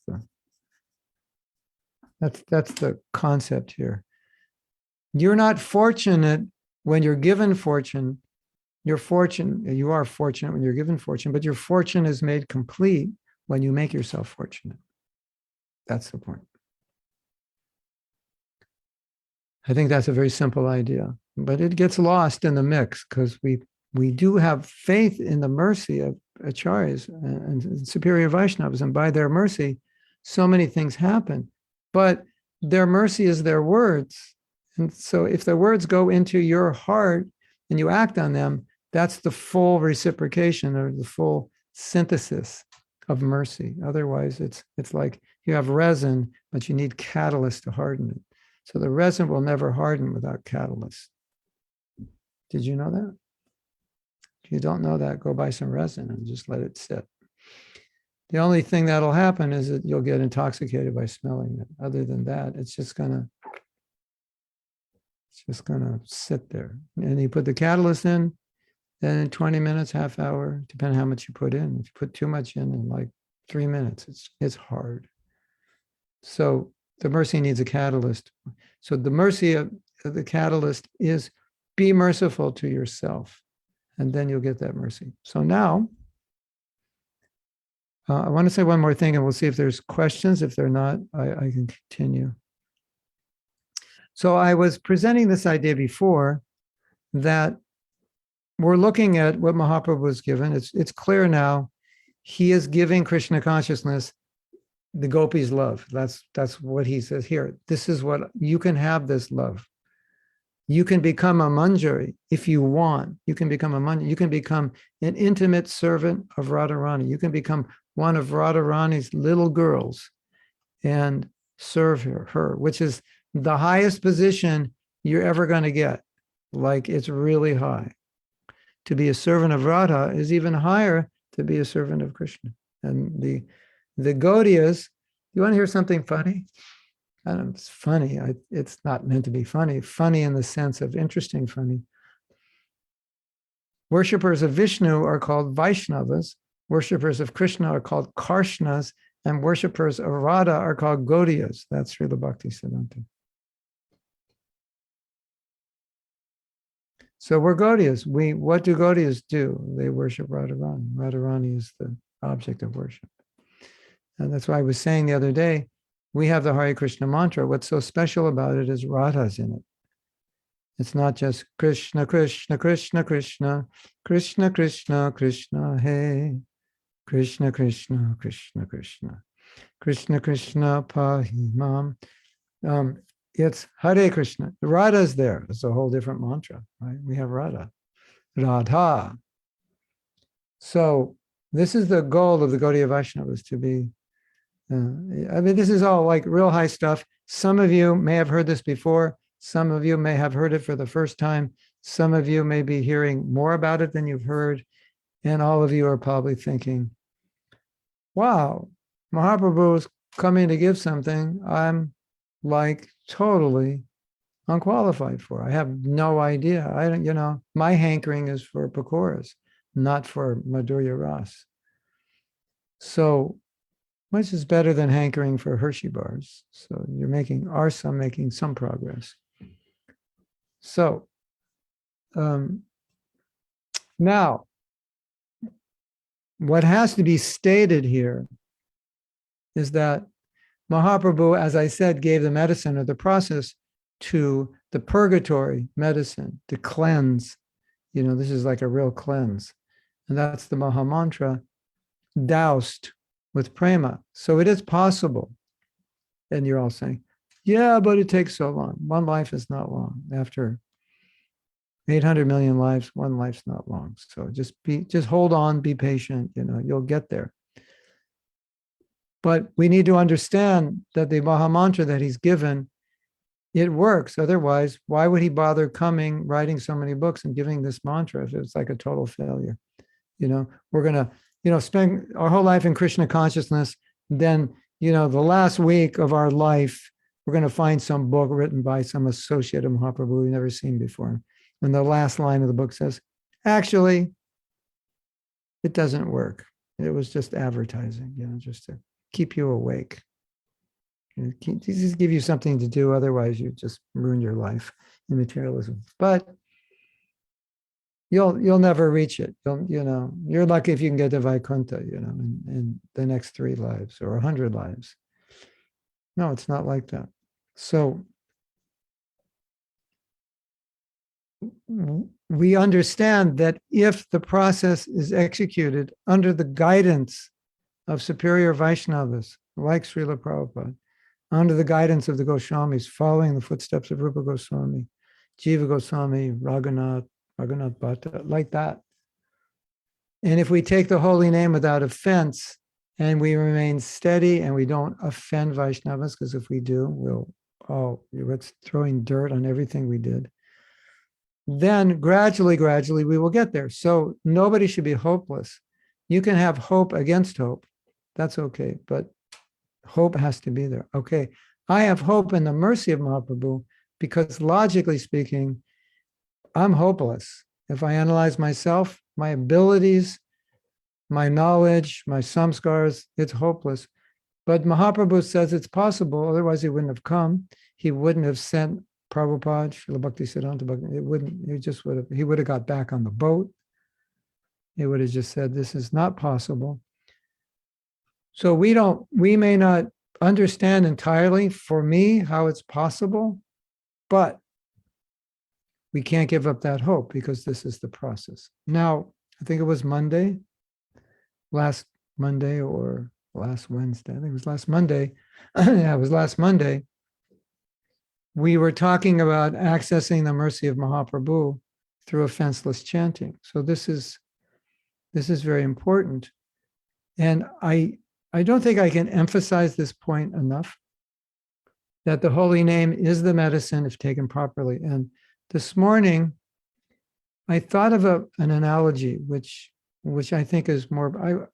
the concept here. You're not fortunate when you're given fortune. You are fortunate when you're given fortune, but your fortune is made complete when you make yourself fortunate. That's the point. I think that's a very simple idea, but it gets lost in the mix because we do have faith in the mercy of acharyas and superior Vaishnavas, and by their mercy, so many things happen. But their mercy is their words. And so if the words go into your heart and you act on them, that's the full reciprocation or the full synthesis of mercy. Otherwise, it's like you have resin, but you need catalyst to harden it. So the resin will never harden without catalyst. Did you know that? If you don't know that, go buy some resin and just let it sit. The only thing that'll happen is that you'll get intoxicated by smelling it. Other than that, it's just gonna sit there. And you put the catalyst in, then in 20 minutes, half hour, depending on how much you put in. If you put too much in like 3 minutes, it's hard. So the mercy needs a catalyst. So the mercy of the catalyst is be merciful to yourself, and then you'll get that mercy. So now, I want to say one more thing, and we'll see if there's questions. If they're not, I can continue. So I was presenting this idea before that we're looking at what Mahaprabhu was given. It's clear now. He is giving Krishna consciousness the gopis' love. That's what he says here. This is what you can have, this love. You can become a manjari if you want. You can become a manjari. You can become an intimate servant of Radharani. You can become one of Radharani's little girls and serve her, which is the highest position you're ever going to get. Like, it's really high. To be a servant of Radha is even higher to be a servant of Krishna. And the Gaudiyas, you want to hear something funny? I don't know, it's funny. It's not meant to be funny. Funny in the sense of interesting funny. Worshippers of Vishnu are called Vaishnavas. Worshippers of Krishna are called Karshnas. And worshippers of Radha are called Gaudiyas. That's Srila Bhakti Siddhanta. So we're Gaudiyas. What do Gaudiyas do? They worship Radharani. Radharani is the object of worship. And that's why I was saying the other day, we have the Hare Krishna mantra. What's so special about it is Radha's in it. It's not just Krishna, Krishna, Krishna, Krishna, Krishna, Krishna, Krishna, hey. Krishna, Krishna, Krishna, Krishna, Krishna, Krishna, Pahimam. It's Hare Krishna. Radha's there. It's a whole different mantra, right? We have Radha. Radha. So this is the goal of the Gaudiya Vaishnavas, to be, this is all like real high stuff. Some of you may have heard this before. Some of you may have heard it for the first time. Some of you may be hearing more about it than you've heard. And all of you are probably thinking, wow, Mahaprabhu is coming to give something I'm like totally unqualified for. I have no idea. I don't, my hankering is for pakoras, not for Madhurya Ras. So, which is better than hankering for Hershey bars. So you're making some progress. So now, what has to be stated here is that Mahaprabhu, as I said, gave the medicine or the process to the purgatory medicine to cleanse. This is like a real cleanse. And that's the Maha Mantra, doused with prema. So it is possible. And you're all saying, yeah, but it takes so long. One life is not long. After 800 million lives, one life's not long. So just hold on, be patient, you'll get there. But we need to understand that the Maha Mantra that he's given, it works. Otherwise, why would he bother writing so many books and giving this mantra if it's like a total failure? We're going to, spend our whole life in Krishna consciousness. Then, the last week of our life, we're going to find some book written by some associate of Mahaprabhu we've never seen before. And the last line of the book says, actually, it doesn't work. It was just advertising, just to keep you awake. Just give you something to do. Otherwise, you just ruin your life in materialism. But you'll never reach it. You're lucky if you can get to Vaikuntha, in the next 3 lives or 100 lives. No, it's not like that. So we understand that if the process is executed under the guidance of superior Vaishnavas, like Srila Prabhupada, under the guidance of the Goswamis, following the footsteps of Rupa Goswami, Jiva Goswami, Raghunath Bhatta, like that. And if we take the holy name without offense, and we remain steady and we don't offend Vaishnavas, because if we do, it's throwing dirt on everything we did, then gradually, we will get there. So nobody should be hopeless. You can have hope against hope. That's okay, but hope has to be there. Okay, I have hope in the mercy of Mahaprabhu because logically speaking, I'm hopeless. If I analyze myself, my abilities, my knowledge, my samskars, it's hopeless. But Mahaprabhu says it's possible, otherwise he wouldn't have come. He wouldn't have sent Prabhupada, Srila Bhaktisiddhanta Bhakti. He would have got back on the boat. He would have just said, this is not possible. So we may not understand entirely, for me, how it's possible, but we can't give up that hope because this is the process. Now, I think it was last Monday or last Wednesday. I think it was last Monday. Yeah, it was last Monday. We were talking about accessing the mercy of Mahaprabhu through offenseless chanting. So this is very important. And I don't think I can emphasize this point enough, that the holy name is the medicine if taken properly. And this morning, I thought of an analogy which I think is more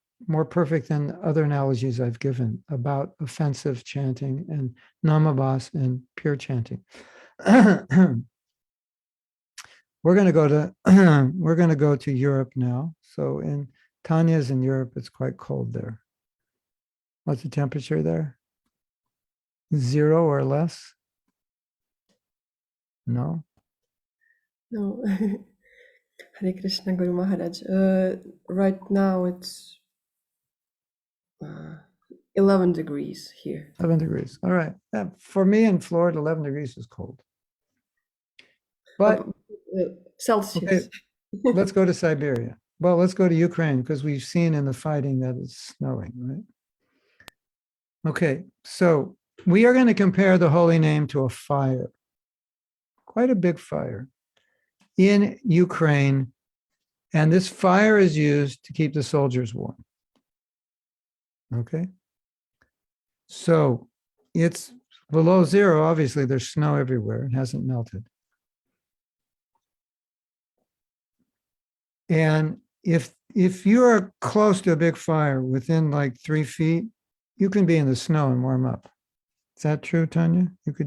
perfect than other analogies I've given about offensive chanting and namabhas and pure chanting. We're going to go to Europe now. So in Tanya's in Europe, it's quite cold there. What's the temperature there? 0 or less? No? No. Hare Krishna, Guru Maharaj. Right now it's 11 degrees here. 11 degrees. All right. For me in Florida, 11 degrees is cold. But Celsius. okay, let's go to Siberia. Well, let's go to Ukraine because we've seen in the fighting that it's snowing, right? Okay, so we are going to compare the holy name to a fire, quite a big fire in Ukraine. And this fire is used to keep the soldiers warm. Okay. So it's below 0. Obviously, there's snow everywhere. It hasn't melted. And if you are close to a big fire within like 3 feet, you can be in the snow and warm up. Is that true, Tanya? If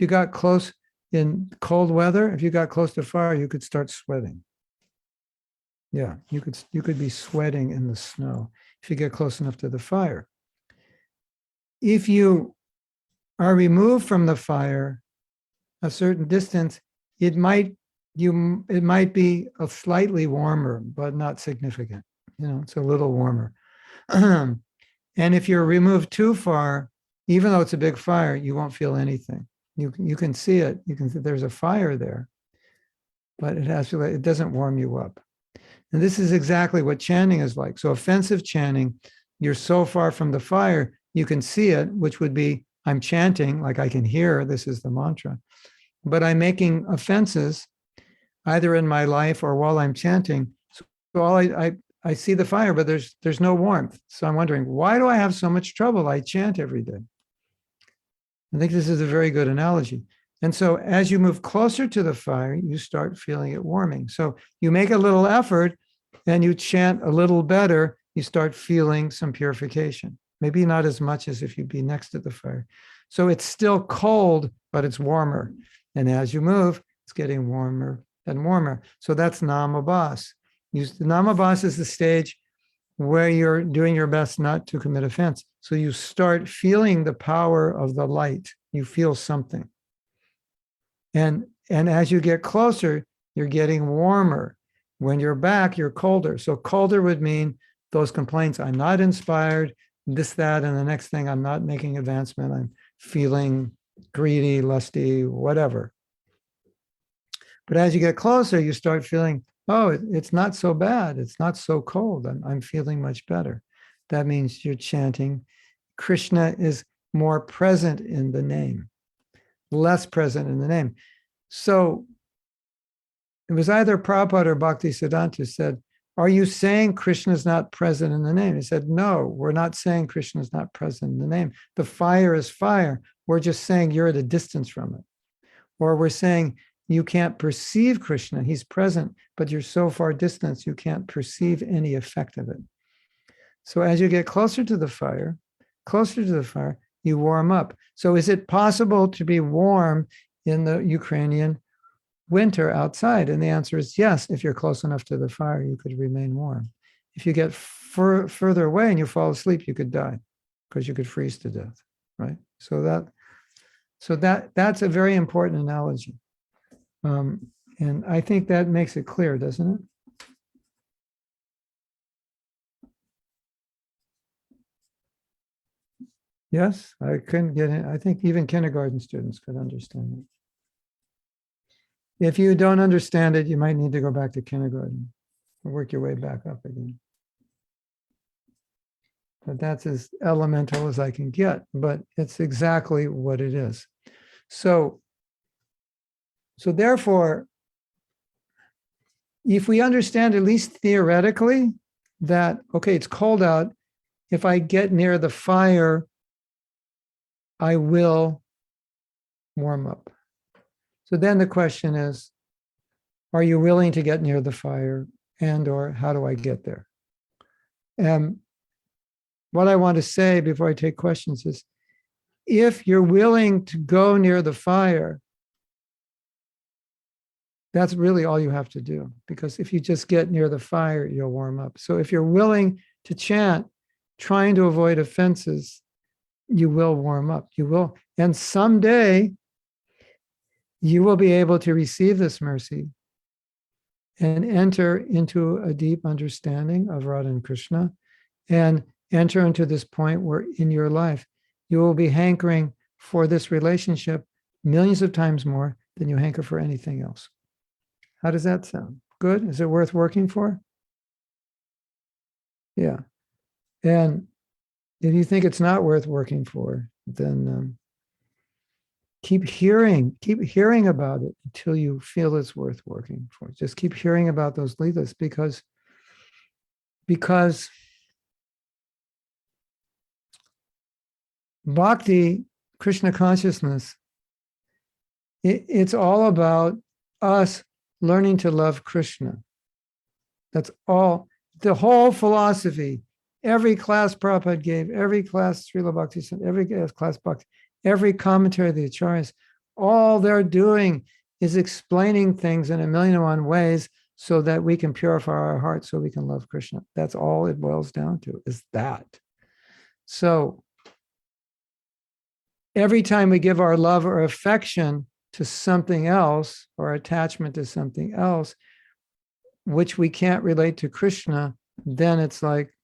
you got close in cold weather, if you got close to fire, you could start sweating. Yeah, you could be sweating in the snow if you get close enough to the fire. If you are removed from the fire a certain distance, it might be a slightly warmer, but not significant. It's a little warmer. And if you're removed too far, even though it's a big fire, you won't feel anything. You can see it. You can see there's a fire there, but it doesn't warm you up. And this is exactly what chanting is like. So offensive chanting, you're so far from the fire, you can see it, which would be, I'm chanting, like I can hear, this is the mantra, but I'm making offenses either in my life or while I'm chanting. So all I see the fire, but there's no warmth. So I'm wondering, why do I have so much trouble? I chant every day. I think this is a very good analogy. And so as you move closer to the fire, you start feeling it warming. So you make a little effort and you chant a little better, you start feeling some purification. Maybe not as much as if you'd be next to the fire. So it's still cold, but it's warmer. And as you move, it's getting warmer and warmer. So that's Namabhas. Namabhas is the stage where you're doing your best not to commit offense. So you start feeling the power of the light. You feel something. And as you get closer, you're getting warmer. When you're back, you're colder. So colder would mean those complaints, I'm not inspired, this, that, and the next thing, I'm not making advancement. I'm feeling greedy, lusty, whatever. But as you get closer, you start feeling, oh, it's not so bad. It's not so cold. I'm feeling much better. That means you're chanting. Krishna is more present in the name, less present in the name. So it was either Prabhupada or Bhaktisiddhanta said, are you saying Krishna is not present in the name? He said, no, we're not saying Krishna is not present in the name. The fire is fire. We're just saying you're at a distance from it. Or we're saying you can't perceive Krishna. He's present, but you're so far distant, you can't perceive any effect of it. So as you get closer to the fire, you warm up. So is it possible to be warm in the Ukrainian winter outside? And the answer is yes. If you're close enough to the fire, you could remain warm. If you get further away and you fall asleep, you could die because you could freeze to death, right? So that's a very important analogy. And I think that makes it clear, doesn't it? Yes, I couldn't get it. I think even kindergarten students could understand it. If you don't understand it, you might need to go back to kindergarten or work your way back up again. But that's as elemental as I can get, but it's exactly what it is. So therefore, if we understand at least theoretically that, okay, it's cold out, if I get near the fire, I will warm up. So then the question is, are you willing to get near the fire, and or how do I get there? And what I want to say before I take questions is, if you're willing to go near the fire, that's really all you have to do, because if you just get near the fire, you'll warm up. So if you're willing to chant, trying to avoid offenses, you will warm up. You will. And someday, you will be able to receive this mercy and enter into a deep understanding of Radha and Krishna, and enter into this point where in your life, you will be hankering for this relationship millions of times more than you hanker for anything else. How does that sound? Good? Is it worth working for? Yeah. And if you think it's not worth working for, then keep hearing about it until you feel it's worth working for. Just keep hearing about those leelas, because Bhakti, Krishna consciousness, it's all about us learning to love Krishna. That's all. The whole philosophy, every class Prabhupada gave, every class Srila Bhakti sent, every class Bhakti, every commentary of the Acharyas, all they're doing is explaining things in a million and one ways so that we can purify our hearts, so we can love Krishna. That's all it boils down to, is that. So every time we give our love or affection to something else, or attachment to something else, which we can't relate to Krishna, then it's like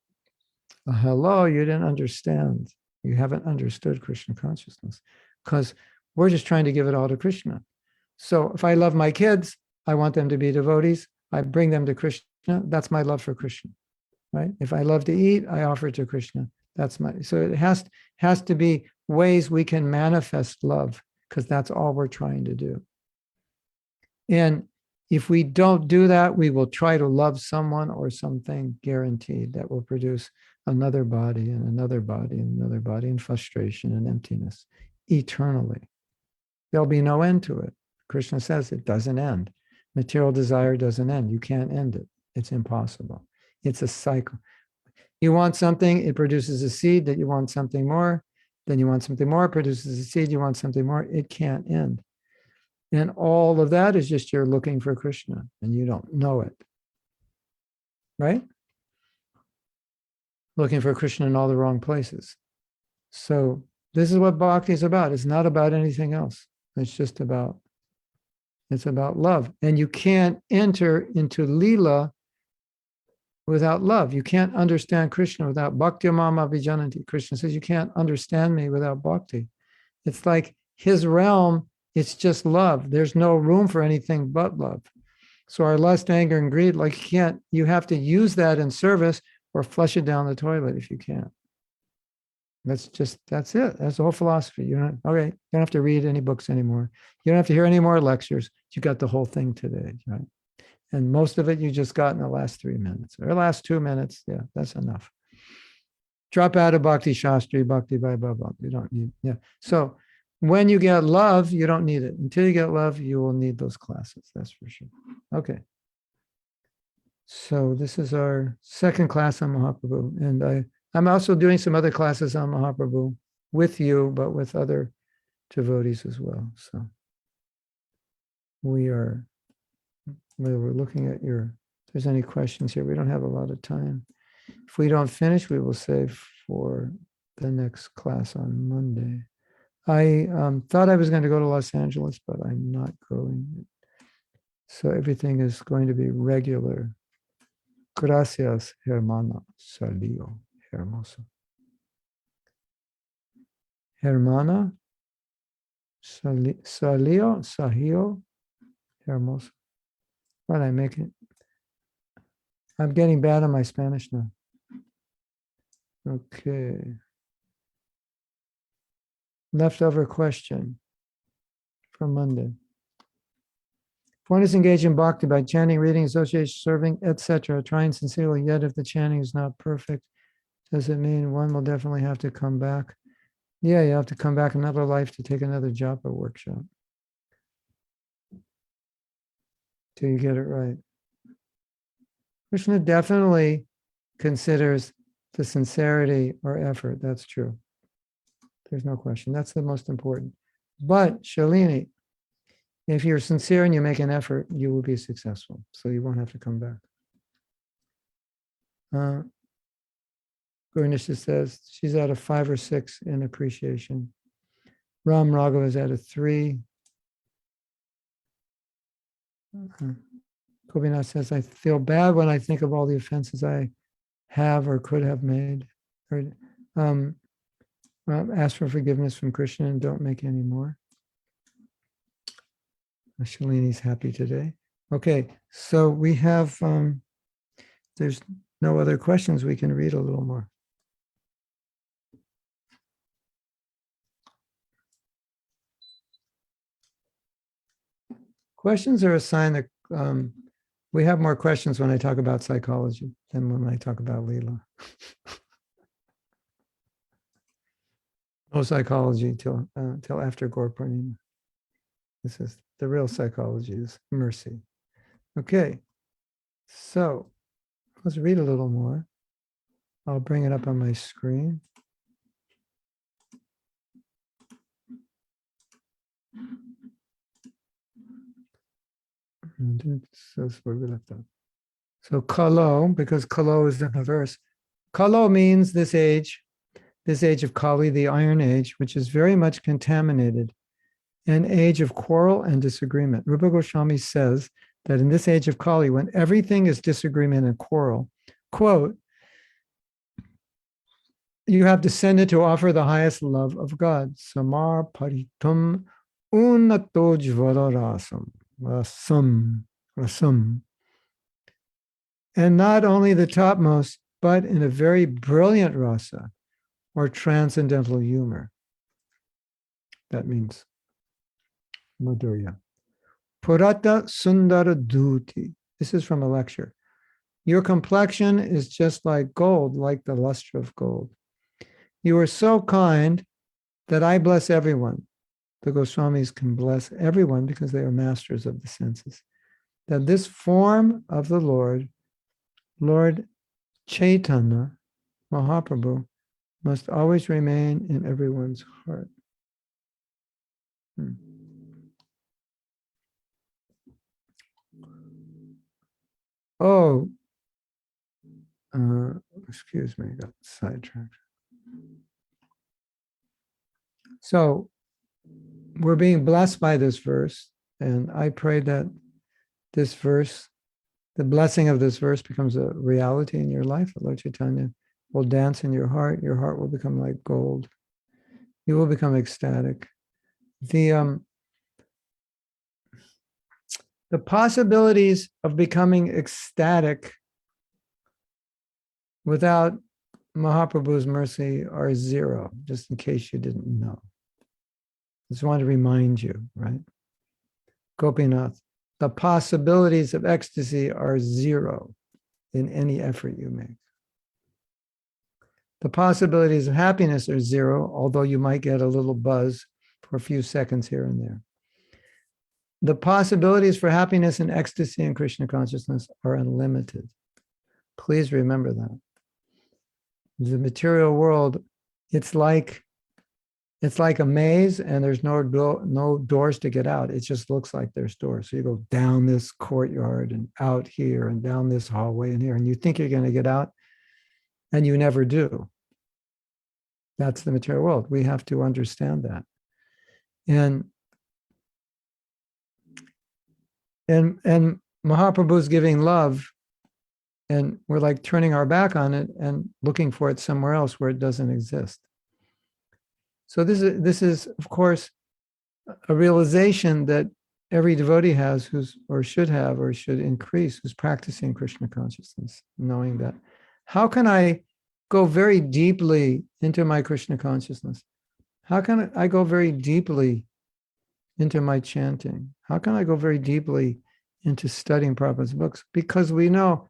hello, you didn't understand. You haven't understood Krishna consciousness, because we're just trying to give it all to Krishna. So if I love my kids, I want them to be devotees. I bring them to Krishna. That's my love for Krishna, right? If I love to eat, I offer it to Krishna. That's my, so it has to be ways we can manifest love, because that's all we're trying to do. And if we don't do that, we will try to love someone or something, guaranteed, that will produce another body and another body and another body, and frustration and emptiness eternally. There'll be no end to it. Krishna says it doesn't end. Material desire doesn't end. You can't end it. It's impossible. It's a cycle. You want something, it produces a seed that you want something more. Then you want something more, it produces a seed, you want something more. It can't end. And all of that is just you're looking for Krishna and you don't know it. Right? Looking for Krishna in all the wrong places. So this is what bhakti is about. It's not about anything else. It's just about, it's about love. And you can't enter into lila without love. You can't understand Krishna without bhakti mama vijananti. Krishna says you can't understand me without bhakti. It's like his realm, it's just love. There's no room for anything but love. So our lust, anger, and greed, like you have to use that in service or flush it down the toilet if you can't. That's it. That's the whole philosophy. You don't have to read any books anymore. You don't have to hear any more lectures. You got the whole thing today, right? And most of it you just got in the last 3 minutes or last 2 minutes. Yeah, that's enough. Drop out of Bhakti Shastri, Bhakti Vaibhava. You don't need, yeah. So when you get love, you don't need it. Until you get love, you will need those classes. That's for sure. Okay. So this is our second class on Mahaprabhu. And I'm also doing some other classes on Mahaprabhu with you, but with other devotees as well. So we're looking at if there's any questions here. We don't have a lot of time. If we don't finish, we will save for the next class on Monday. I thought I was going to go to Los Angeles, but I'm not going. So everything is going to be regular. Gracias, hermana. Salio, hermoso. Hermana. Salio, sahio, hermoso. What I make it? I'm getting bad on my Spanish now. Okay. Leftover question for Monday. If one is engaged in bhakti by chanting, reading, association, serving, etc., trying sincerely, yet if the chanting is not perfect, does it mean one will definitely have to come back? Yeah, you have to come back another life to take another japa workshop till you get it right. Krishna definitely considers the sincerity or effort. That's true. There's no question. That's the most important. But Shalini, if you're sincere and you make an effort, you will be successful. So you won't have to come back. Gurnisha says she's at a 5 or 6 in appreciation. Ram Raghav is at a 3. Gopinath says, I feel bad when I think of all the offenses I have or could have made. Or, ask for forgiveness from Krishna and don't make any more. Shalini's happy today. Okay, so we have, there's no other questions. We can read a little more. Questions are a sign that we have more questions when I talk about psychology than when I talk about Leela. No psychology till after Gaur Purnima. This is the real psychology, is mercy. Okay, so let's read a little more. I'll bring it up on my screen. So that's where we left off. So kalo, because kalo is in the verse. Kalo means this age of Kali, the Iron Age, which is very much contaminated, an age of quarrel and disagreement. Rupa Goswami says that in this age of Kali, when everything is disagreement and quarrel, quote, you have descended to offer the highest love of God. Samar paritum unato jvala rasam. And not only the topmost, but in a very brilliant rasa, or transcendental humor. That means madhurya. Purata sundara dhuti. This is from a lecture. Your complexion is just like gold, like the luster of gold. You are so kind that I bless everyone. The Goswamis can bless everyone because they are masters of the senses. That this form of the Lord Chaitanya, Mahaprabhu, must always remain in everyone's heart. Oh, excuse me, got sidetracked. So we're being blessed by this verse, and I pray that this verse, the blessing of this verse, becomes a reality in your life. Lord Chaitanya will dance in your heart will become like gold. You will become ecstatic. The possibilities of becoming ecstatic without Mahaprabhu's mercy are zero, just in case you didn't know. Just want to remind you, right? Gopinath, the possibilities of ecstasy are zero in any effort you make. The possibilities of happiness are zero, although you might get a little buzz for a few seconds here and there. The possibilities for happiness and ecstasy in Krishna consciousness are unlimited. Please remember that. The material world, it's like a maze, and there's no doors to get out. It just looks like there's doors. So you go down this courtyard and out here and down this hallway and here, and you think you're going to get out, and you never do. That's the material world. We have to understand that. And Mahaprabhu's giving love, and we're like turning our back on it and looking for it somewhere else where it doesn't exist. So this is, of course, a realization that every devotee has or should increase, who's practicing Krishna consciousness, knowing that. How can I go very deeply into my Krishna consciousness? How can I go very deeply into my chanting? How can I go very deeply into studying Prabhupada's books? Because we know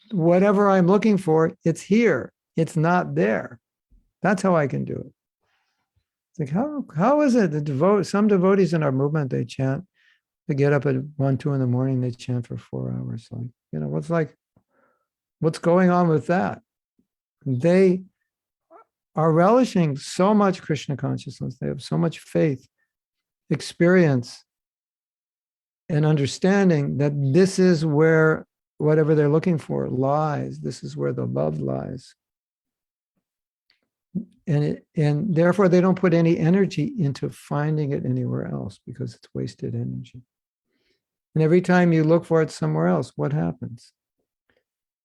whatever I'm looking for, it's here. It's not there. That's how I can do it. It's like, how is it that some devotees in our movement, they chant, they get up at 1, 2 in the morning, they chant for 4 hours. What's going on with that? They are relishing so much Krishna consciousness. They have so much faith, experience, and understanding that this is where whatever they're looking for lies. This is where the love lies. And therefore they don't put any energy into finding it anywhere else because it's wasted energy. And every time you look for it somewhere else, what happens?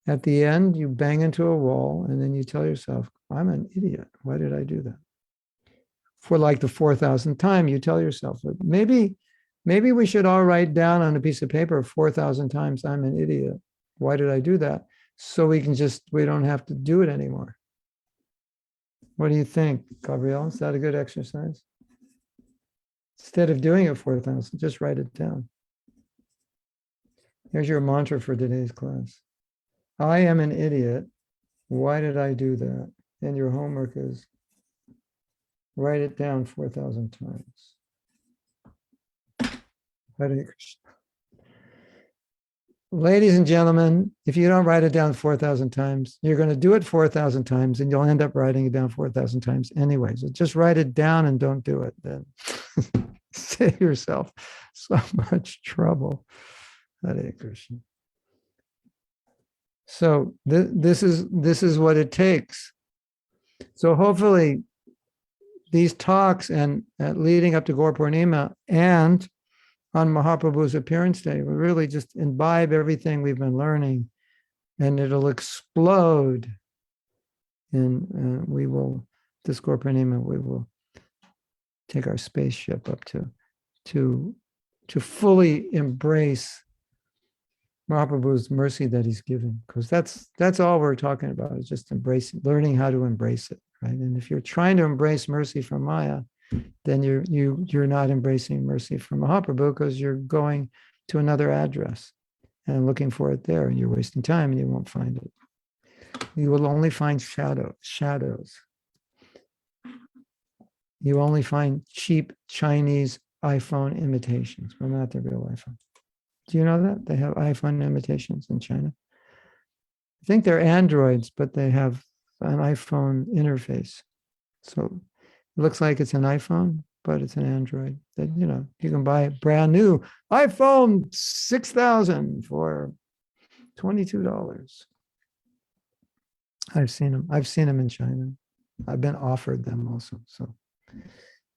At the end, you bang into a wall, and then you tell yourself, I'm an idiot. Why did I do that? For like the 4,000th time, you tell yourself, maybe we should all write down on a piece of paper 4,000 times, I'm an idiot. Why did I do that? So we don't have to do it anymore. What do you think, Gabrielle? Is that a good exercise? Instead of doing it 4,000, just write it down. Here's your mantra for today's class. I am an idiot. Why did I do that? And your homework is write it down 4,000 times. Hare Krishna. Ladies and gentlemen, if you don't write it down 4,000 times, you're going to do it 4,000 times, and you'll end up writing it down 4,000 times anyway. So just write it down and don't do it. Then save yourself so much trouble. Hare Krishna. So this is what it takes. So hopefully these talks and leading up to Gaur Purnima and on Mahaprabhu's appearance day will really just imbibe everything we've been learning, and it'll explode and we will, this Gorpanima, we will take our spaceship up to fully embrace Mahaprabhu's mercy that he's giving, because that's all we're talking about, is just embracing, learning how to embrace it, right? And if you're trying to embrace mercy from Maya, then you're not embracing mercy from Mahaprabhu, because you're going to another address and looking for it there, and you're wasting time and you won't find it. You will only find shadows. You only find cheap Chinese iPhone imitations, but not the real iPhone. Do you know that? They have iPhone imitations in China. I think they're Androids, but they have an iPhone interface. So it looks like it's an iPhone, but it's an Android. That, you know, you can buy a brand new iPhone 6000 for $22. I've seen them. I've seen them in China. I've been offered them also. So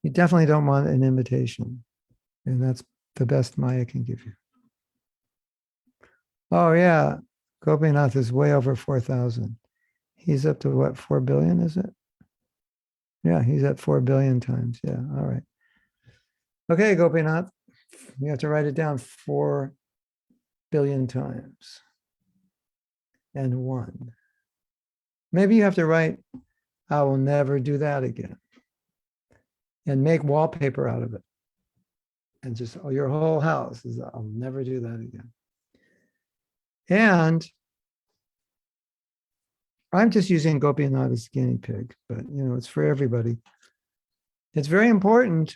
you definitely don't want an imitation. And that's the best Maya can give you. Oh yeah, Gopinath is way over 4,000. He's up to what, 4 billion, is it? Yeah, he's at 4 billion times. Yeah, all right. Okay, Gopinath, you have to write it down 4 billion times and 1. Maybe you have to write, I will never do that again, and make wallpaper out of it. And just, oh, your whole house is, I'll never do that again. And I'm just using Gopinath as guinea pig, but you know, it's for everybody. It's very important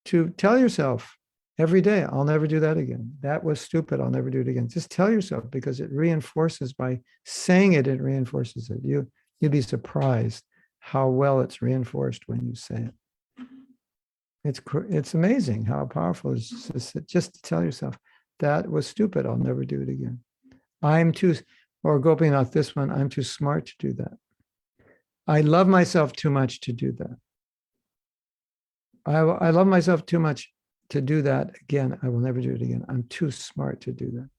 to tell yourself every day, I'll never do that again. That was stupid, I'll never do it again. Just tell yourself, because it reinforces, by saying it, it reinforces it. You'd be surprised how well it's reinforced when you say it. It's amazing how powerful it is just to tell yourself, that was stupid, I'll never do it again. I'm too, or Gopinath, this one, I'm too smart to do that. I love myself too much to do that. I love myself too much to do that again. I will never do it again. I'm too smart to do that.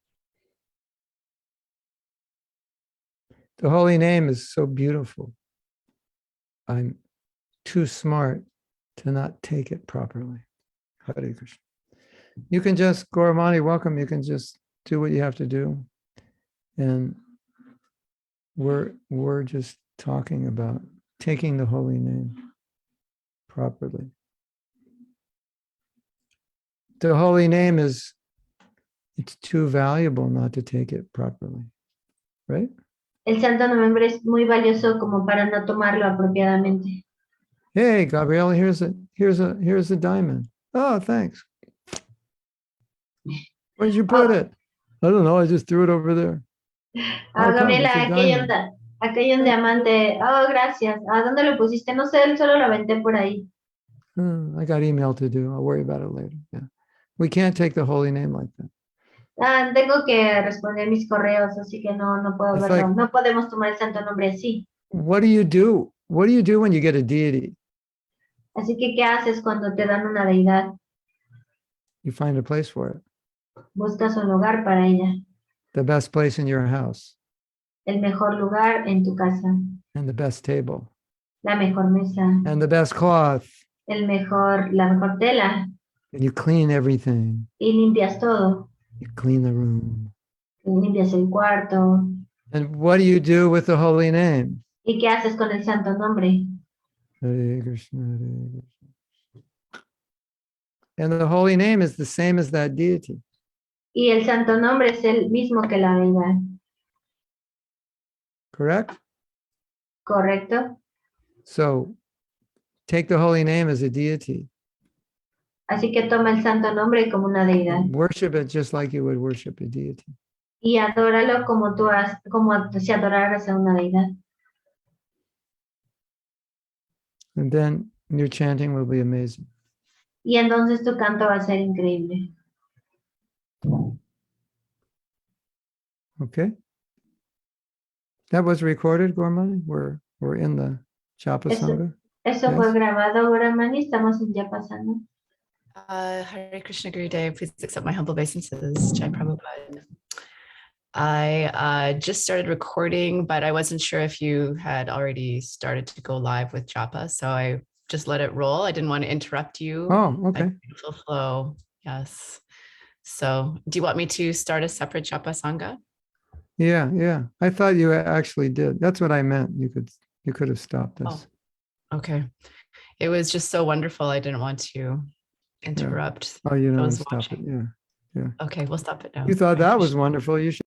The holy name is so beautiful. I'm too smart to not take it properly. Hare Krishna. You can just, Gauramani, welcome. You can just do what you have to do. And we're just talking about taking the holy name properly. The holy name is, it's too valuable not to take it properly, right? El santo nombre es muy valioso como para no tomarlo apropiadamente. Hey, Gabrielle, here's a diamond. Oh, thanks. Where did you put it? I don't know. I just threw it over there. Ah, How come? Gabriela, It's a diamond. aquí hay un diamante. Oh, gracias. ¿A dónde lo pusiste? No sé, solo lo aventé por ahí. I got email to do. I'll worry about it later. Yeah. We can't take the holy name like that. Ah, tengo que responder mis correos, así que no puedo It's verlo. like- No podemos tomar el santo nombre así. What do you do? What do you do when you get a deity? Así que, ¿qué haces cuando te dan una deidad? You find a place for it. Buscas un lugar para ella. The best place in your house, El mejor lugar en tu casa. and the best table, La mejor mesa. and the best cloth. La mejor tela. And you clean everything. Y limpias todo. You clean the room. Y limpias el cuarto. And what do you do with the holy name? ¿Y qué haces con el santo nombre? Hare Krishna, Hare Krishna. And the holy name is the same as that deity. Y el santo nombre es el mismo que la deidad. Correct? ¿Correcto? So take the holy name as a deity. Así que toma el santo nombre como una deidad. Worship it just like you would worship a deity. Y adóralo como si adoraras a una deidad. And then your chanting will be amazing. Y entonces tu canto va a ser increíble. Okay? That was recorded, Gormani? We're in the Japa Sangha? Eso Yes. fue grabado, Guramani. Estamos en ya pasando. Hare Krishna Gurudev, please accept my humble obeisances. Jai Prabhupada. I just started recording, but I wasn't sure if you had already started to go live with japa, so I just let it roll. I didn't want to interrupt you. Oh, okay. Beautiful flow. Yes. So do you want me to start a separate japa sangha? Yeah, yeah. I thought you actually did. That's what I meant. You could have stopped this. Oh, okay. It was just so wonderful. I didn't want to interrupt Oh, you don't those stop it. watching. Yeah. Yeah. Okay, we'll stop it now. You thought Hare that was Krishna. wonderful. You should